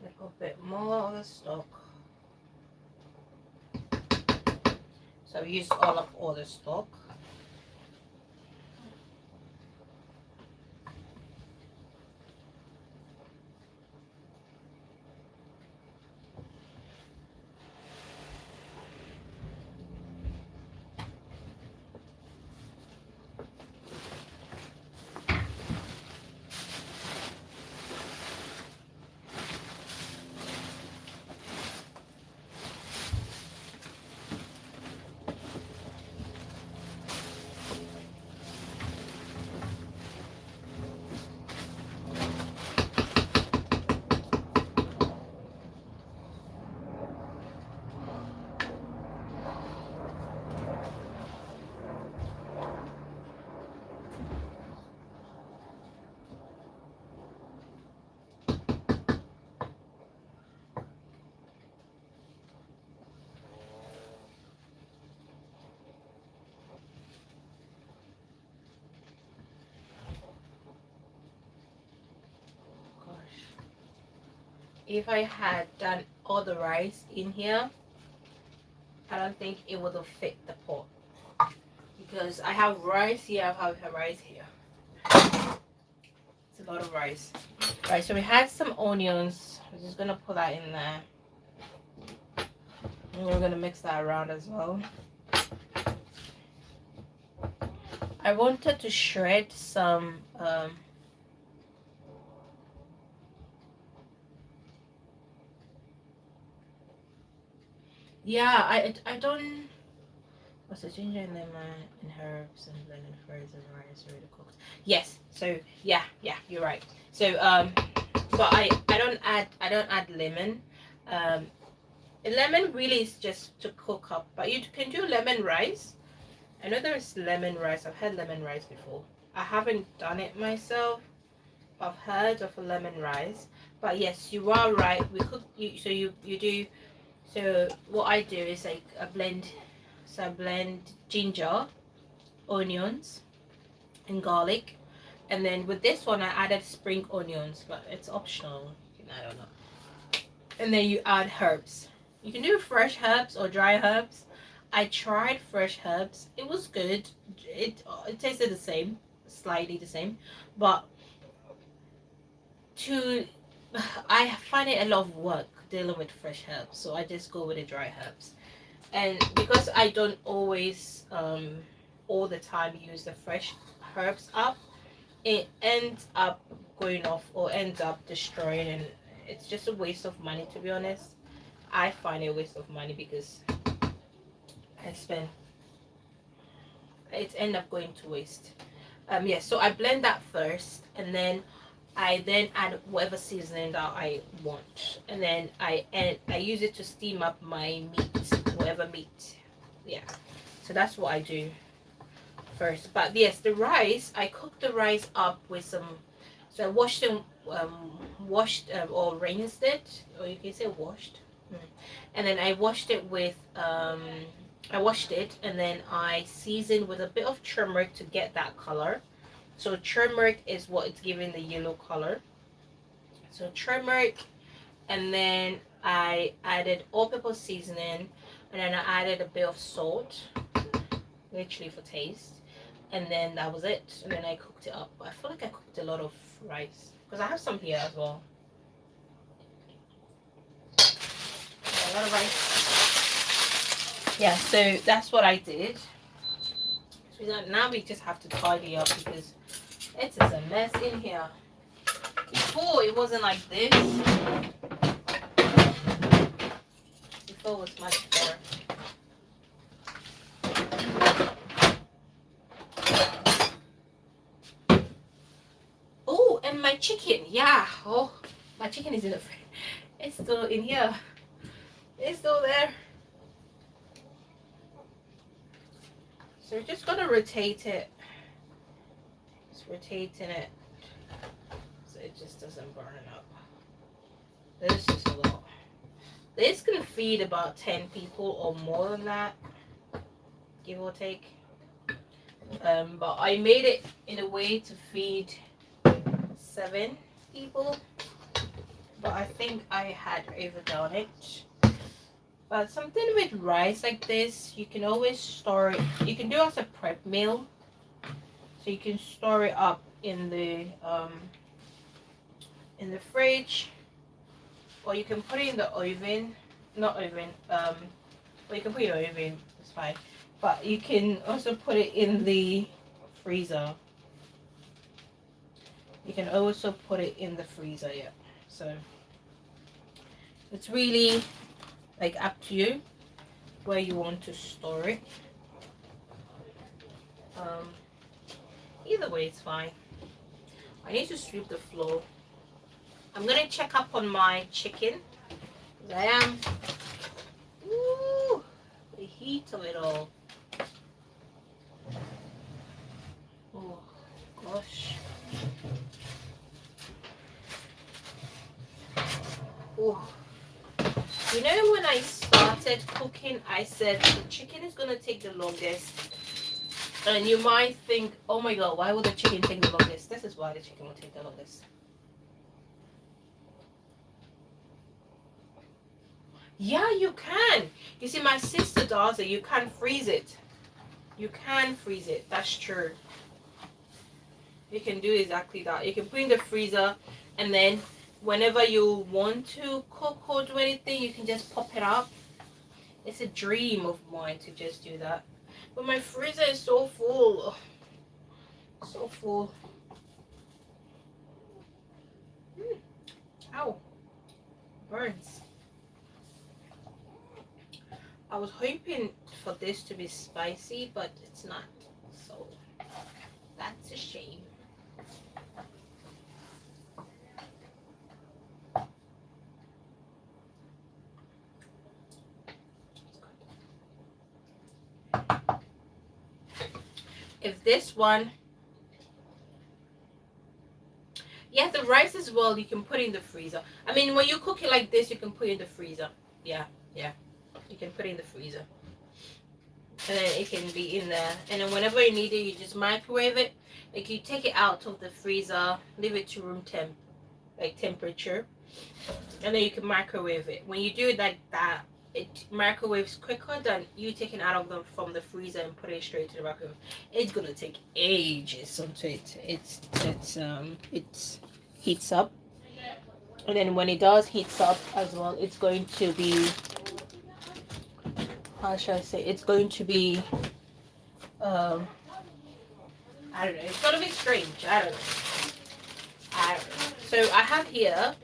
a little bit more of the stock. So I've used all the stock. If I had done all the rice in here, I don't think it would have fit the pot, because I have rice here, I have rice here. It's a lot of rice. Right, so we had some onions. We're just gonna put that in there, and we're gonna mix that around as well. I wanted to shred some yeah, I don't. What's the ginger and lemon and herbs and blended frozen rice already cooked? Yes. So yeah, you're right. So but I don't add lemon. Lemon really is just to cook up, but you can do lemon rice. I know there's lemon rice. I've had lemon rice before. I haven't done it myself. I've heard of a lemon rice, but yes, you are right. We cook. You do. So what I do is like I blend. So I blend ginger, onions, and garlic, and then with this one I added spring onions, but it's optional. I don't know. And then you add herbs. You can do fresh herbs or dry herbs. I tried fresh herbs. It was good. It tasted the same, slightly the same, but to I find it a lot of work dealing with fresh herbs, so I just go with the dry herbs. And because I don't always all the time use the fresh herbs up, it ends up going off or ends up destroying, and it's just a waste of money, to be honest. I find it a waste of money because I spend it end up going to waste. Yeah, so I blend that first, and then I add whatever seasoning that I want, and then I use it to steam up my meat, whatever meat. Yeah, so that's what I do first. But yes, the rice, I cooked the rice up with some. So I washed them, or rinsed it, or you can say washed. And then I washed it with I washed it, and then I seasoned with a bit of turmeric to get that color. So turmeric is what it's giving the yellow color. So turmeric, and then I added all-purpose seasoning, and then I added a bit of salt, literally for taste. and then that was it. And then I cooked it up. I feel like I cooked a lot of rice because I have some here as well. Yeah, a lot of rice. Yeah, so that's what I did. So now we just have to tidy up because it is a mess in here. Before it wasn't like this. Before it was much better. Oh, and my chicken. Yeah. Oh, my chicken is in the fridge. It's still in here. It's still there. So we're just gonna rotate it. Just rotating it so it just doesn't burn up. This is just a lot. This can feed about 10 people or more than that, give or take. But I made it in a way to feed 7 people. But I think I had overdone it. But something with rice like this, you can always store it. You can do it as a prep meal. So you can store it up in the fridge, or you can put it in the oven. Not oven. Or you can put it in the oven. It's fine. But you can also put it in the freezer. You can also put it in the freezer. Yeah. So it's really like up to you where you want to store it. Either way, it's fine. I need to sweep the floor. I'm gonna check up on my chicken. I am. Ooh, the heat of it all. Oh gosh. Oh. You know, when I started cooking, I said the chicken is gonna take the longest. And you might think, oh my god, why would the chicken take the longest? This is why the chicken will take the longest. Yeah, you can. You see, my sister does it. You can freeze it. You can freeze it. That's true. You can do exactly that. You can put it in the freezer, and then whenever you want to cook or do anything, you can just pop it up. It's a dream of mine to just do that. But my freezer is so full. So full. Ow. Burns. I was hoping for this to be spicy, but it's not. So that's a shame. If this one, yeah, the rice as well, you can put in the freezer. I mean, when you cook it like this, you can put it in the freezer. Yeah, you can put it in the freezer, and then it can be in there. And then whenever you need it, you just microwave it. Like, you take it out of the freezer, leave it to room temp, like temperature, and then you can microwave it. When you do it like that, it microwaves quicker than you taking out of them from the freezer and putting it straight to the microwave. It's gonna take ages until it heats up, and then when it does heats up as well, it's going to be, how shall I say, it's going to be I don't know, it's gonna be strange. I don't know. So I have here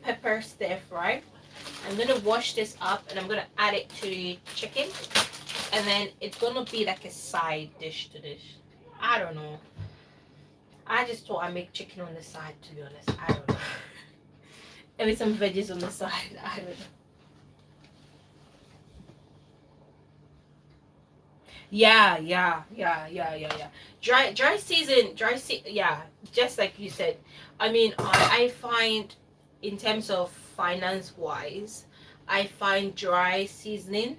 pepper stir fry. I'm gonna wash this up and I'm gonna add it to the chicken, and then it's gonna be like a side dish to this. I don't know. I just thought I'd make chicken on the side, to be honest. I don't know. And with some veggies on the side. I don't know. Yeah. Dry season, yeah, just like you said. I mean, I find, in terms of finance wise, I find dry seasoning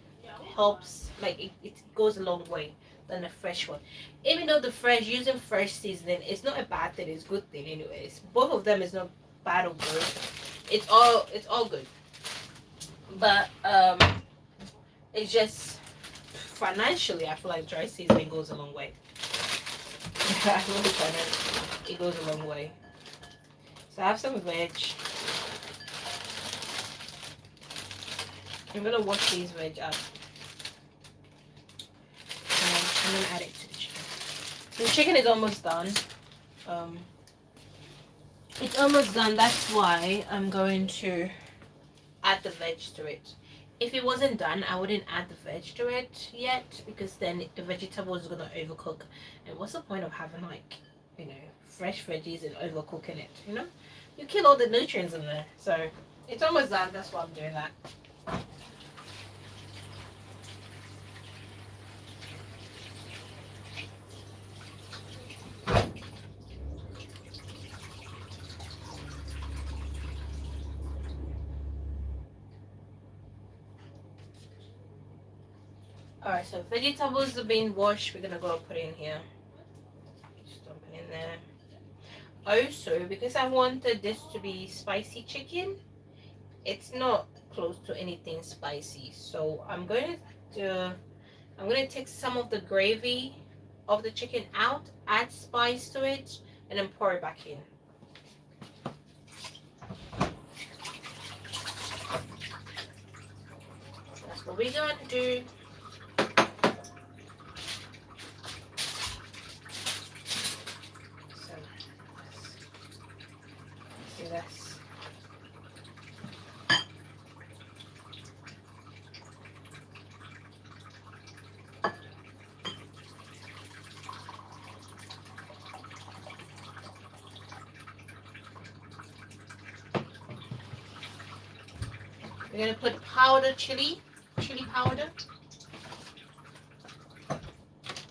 helps, like it goes a long way than a fresh one. Even though using fresh seasoning, it's not a bad thing, it's a good thing anyways. Both of them is not bad or good. It's all good. But it's just financially, I feel like dry seasoning goes a long way. I love it. It goes a long way. So I have some veg. I'm gonna wash these veg up. And I'm gonna add it to the chicken. The chicken is almost done. It's almost done. That's why I'm going to add the veg to it. If it wasn't done, I wouldn't add the veg to it yet, because then the vegetable is gonna overcook. And what's the point of having, like, you know, fresh veggies and overcooking it? You know, you kill all the nutrients in there. So it's almost done. That's why I'm doing that. Alright, so vegetables are being washed. We're gonna go put it in here. Just dump it in there. Also, because I wanted this to be spicy chicken, it's not close to anything spicy. So I'm going to take some of the gravy of the chicken out, add spice to it, and then pour it back in. That's what we're going to do. This. We're gonna put powder chili powder.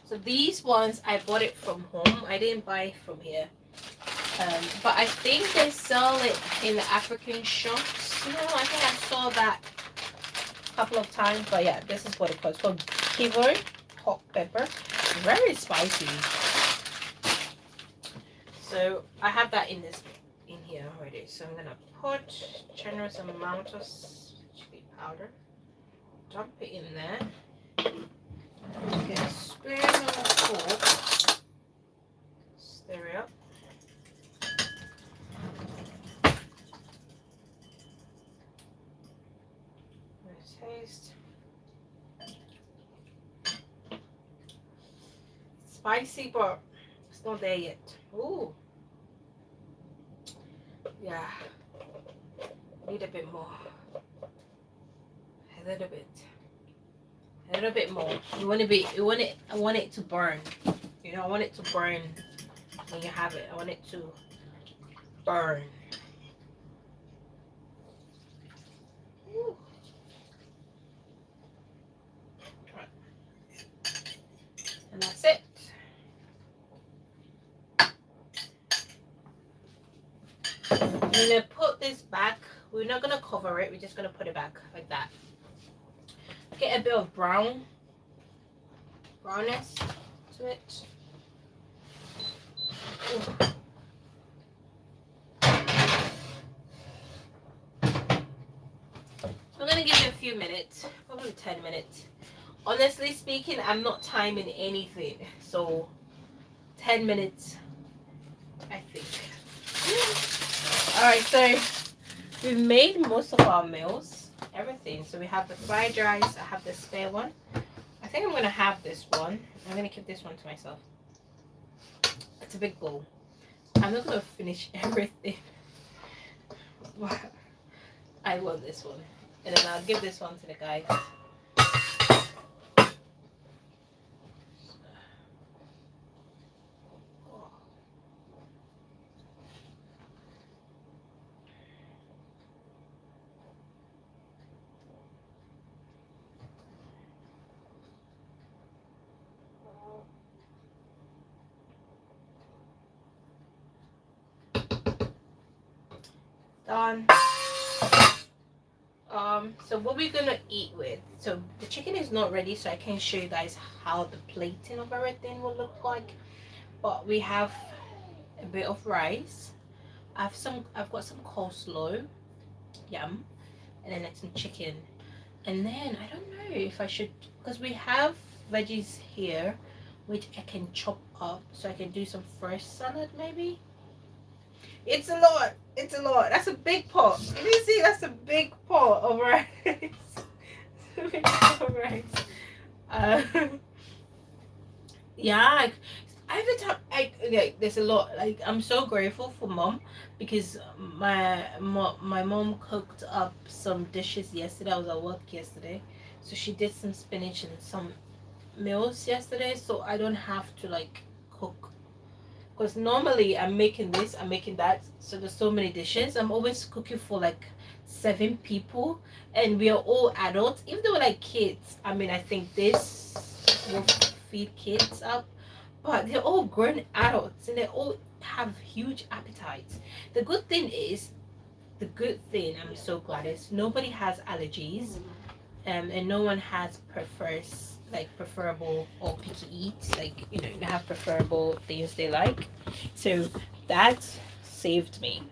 So these ones I bought it from home. I didn't buy it from here. But I think they sell it in the African shops. You know, I think I saw that a couple of times. But yeah, this is what it calls. It's called gizzard hot pepper. Very spicy. So I have that in here already. So I'm gonna put generous amount of chili powder. Dump it in there. Get a spoon and a fork. Stir it up. Taste. Spicy, but it's not there yet. Ooh. Yeah. Need a bit more. A little bit. A little bit more. I want it to burn. You know, I want it to burn when you have it. I want it to burn. Ooh. And that's it. I'm gonna put this back. We're not gonna cover it. We're just gonna put it back like that. Get a bit of brownness to it. Ooh. I'm gonna give it a few minutes, probably 10 minutes. Honestly speaking, I'm not timing anything, so 10 minutes, I think. Alright, so we've made most of our meals, everything. So we have the fried rice, I have the spare one. I think I'm gonna have this one. I'm gonna keep this one to myself. It's a big bowl. I'm not gonna finish everything. I want this one. And then I'll give this one to the guys. Done. So what we're gonna eat with, so the chicken is not ready, so I can't show you guys how the plating of everything will look like, but we have a bit of rice. I've got some coleslaw, yum, and then some chicken, and then I don't know if I should, because we have veggies here, which I can chop up so I can do some fresh salad maybe. It's a lot. It's a lot. That's a big pot. You see, that's a big pot of rice. A big pot of rice. Uh, yeah, every time there's a lot. Like, I'm so grateful for mom because my mom cooked up some dishes yesterday. I was at work yesterday, so she did some spinach and some meals yesterday, so I don't have to like cook. Because normally I'm making this, I'm making that, so there's so many dishes. I'm always cooking for like 7 people, and we are all adults. Even though we're like kids, I mean, I think this will feed kids up, but they're all grown adults and they all have huge appetites. The good thing is, I'm so glad is nobody has allergies, and no one has preferable or picky eats, like, you know, they have preferable things they like. So that saved me.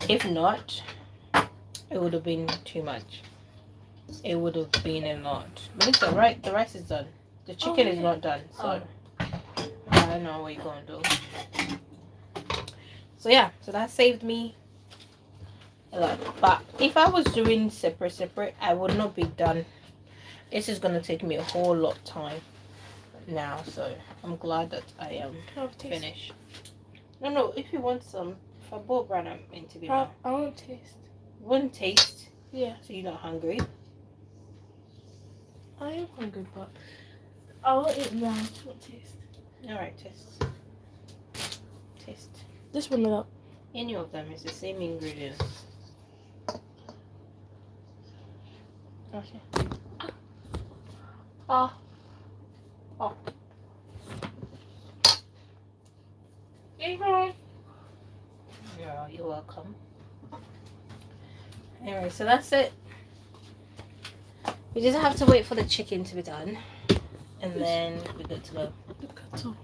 If not, it would have been too much. It would have been a lot. But it's alright, the rice is done. The chicken is not done, so I don't know what you're gonna do. So yeah, so that saved me a lot. But if I was doing separate, I would not be done. This is gonna take me a whole lot of time now, so I'm glad that I am finished. No, if you want some, if I bought bread, I'm into it now. I want to taste. One taste. Yeah. So you're not hungry? I am hungry, but I want it now. What taste? Alright, taste. Taste. This one without. Any of them is the same ingredients. Okay. Oh. Yeah, you're welcome. Anyway, so that's it. We just have to wait for the chicken to be done, and then we're good to go. Look at all.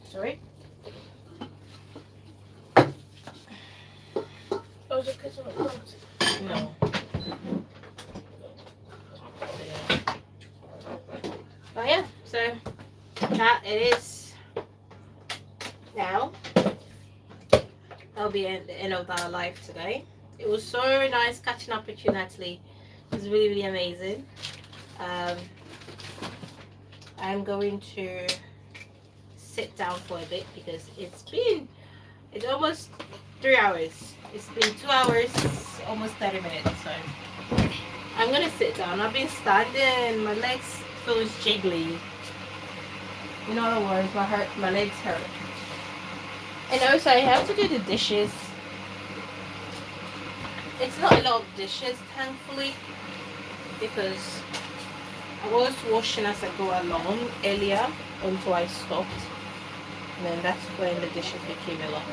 Sorry? Oh, the kitchen was closed. No. But yeah, so that it is now. That'll be the end of our life today. It was so nice catching up with you, Natalie. It was really, really amazing. I'm going to sit down for a bit because it's almost 3 hours. It's been 2 hours, almost 30 minutes. So I'm gonna sit down. I've been standing, my legs feels jiggly. In other words, my legs hurt. And also I have to do the dishes. It's not a lot of dishes, thankfully, because I was washing as I go along earlier until I stopped. And then that's when the dishes became a lot.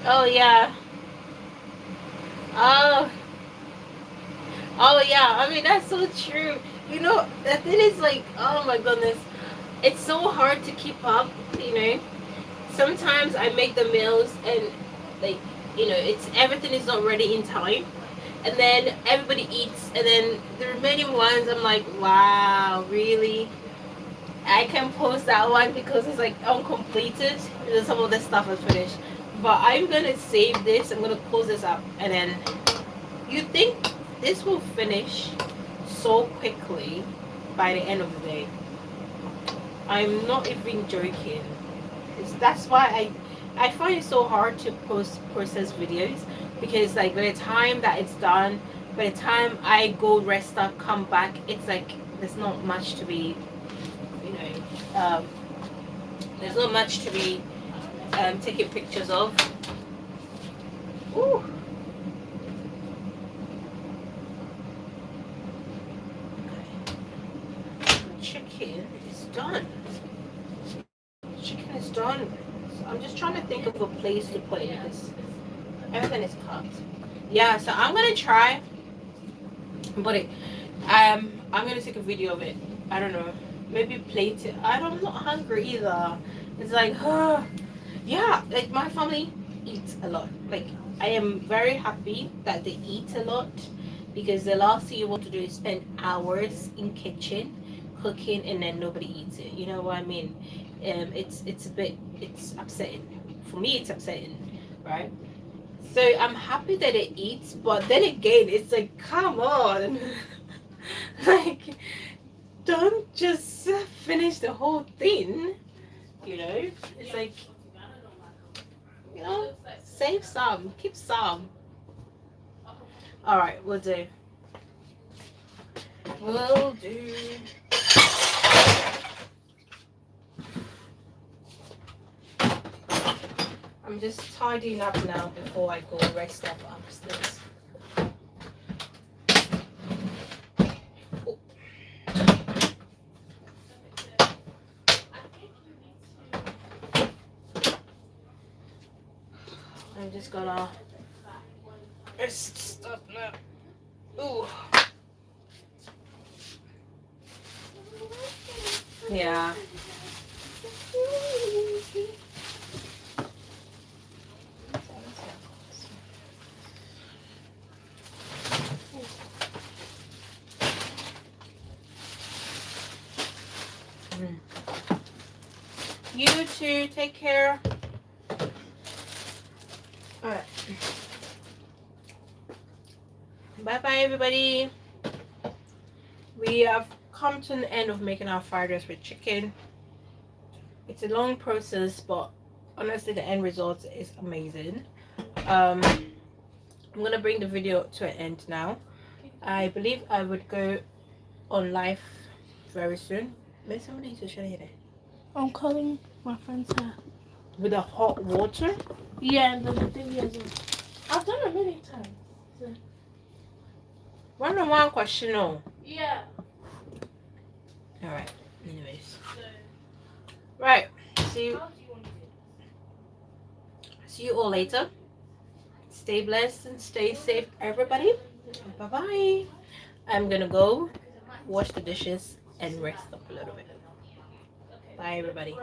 Oh yeah. Oh. Oh yeah. I mean, that's so true. You know, the thing is, like, oh my goodness, it's so hard to keep up. You know, sometimes I make the meals and, like, you know, it's everything is not ready in time, and then everybody eats, and then the remaining ones, I'm like, wow, really? I can post that one because it's like uncompleted. And some of the stuff is finished. But I'm gonna save this. I'm gonna close this up, and then you think this will finish so quickly, by the end of the day. I'm not even joking. That's why I find it so hard to process videos, because like by the time that it's done, by the time I go rest up, come back, it's like there's not much to be, you know, there's not much to be taking pictures of. Ooh. Chicken is done. Chicken is done. So I'm just trying to think of a place to put it, because everything is cooked. Yeah, so I'm gonna try, but I'm gonna take a video of it. I don't know, maybe plate it. I'm not hungry either. It's like, yeah, like my family eats a lot. Like I am very happy that they eat a lot, because the last thing you want to do is spend hours in kitchen cooking and then nobody eats it. You know what I mean? It's a bit, it's upsetting. For me, it's upsetting, right? So I'm happy that it eats, but then again, it's like, come on, like, don't just finish the whole thing. You know, it's like, you know, save some, keep some. All right, we'll do. We'll do. I'm just tidying up now before I go rest up upstairs. Oh. I'm just gonna stop now. Ooh. Yeah. You too. Take care. Alright. Bye bye, everybody. We have come to the end of making our fried rice with chicken. It's a long process, but honestly, the end result is amazing. I'm gonna bring the video to an end now. I believe I would go on live very soon. Maybe somebody needs to show you that. I'm calling my friend's hair. With the hot water? Yeah, and then the thing is, I've done it many times. So. One question, no. Yeah. Alright, anyways. Right, see you all later. Stay blessed and stay safe, everybody. Bye bye. I'm gonna go wash the dishes and rest up a little bit. Bye, everybody.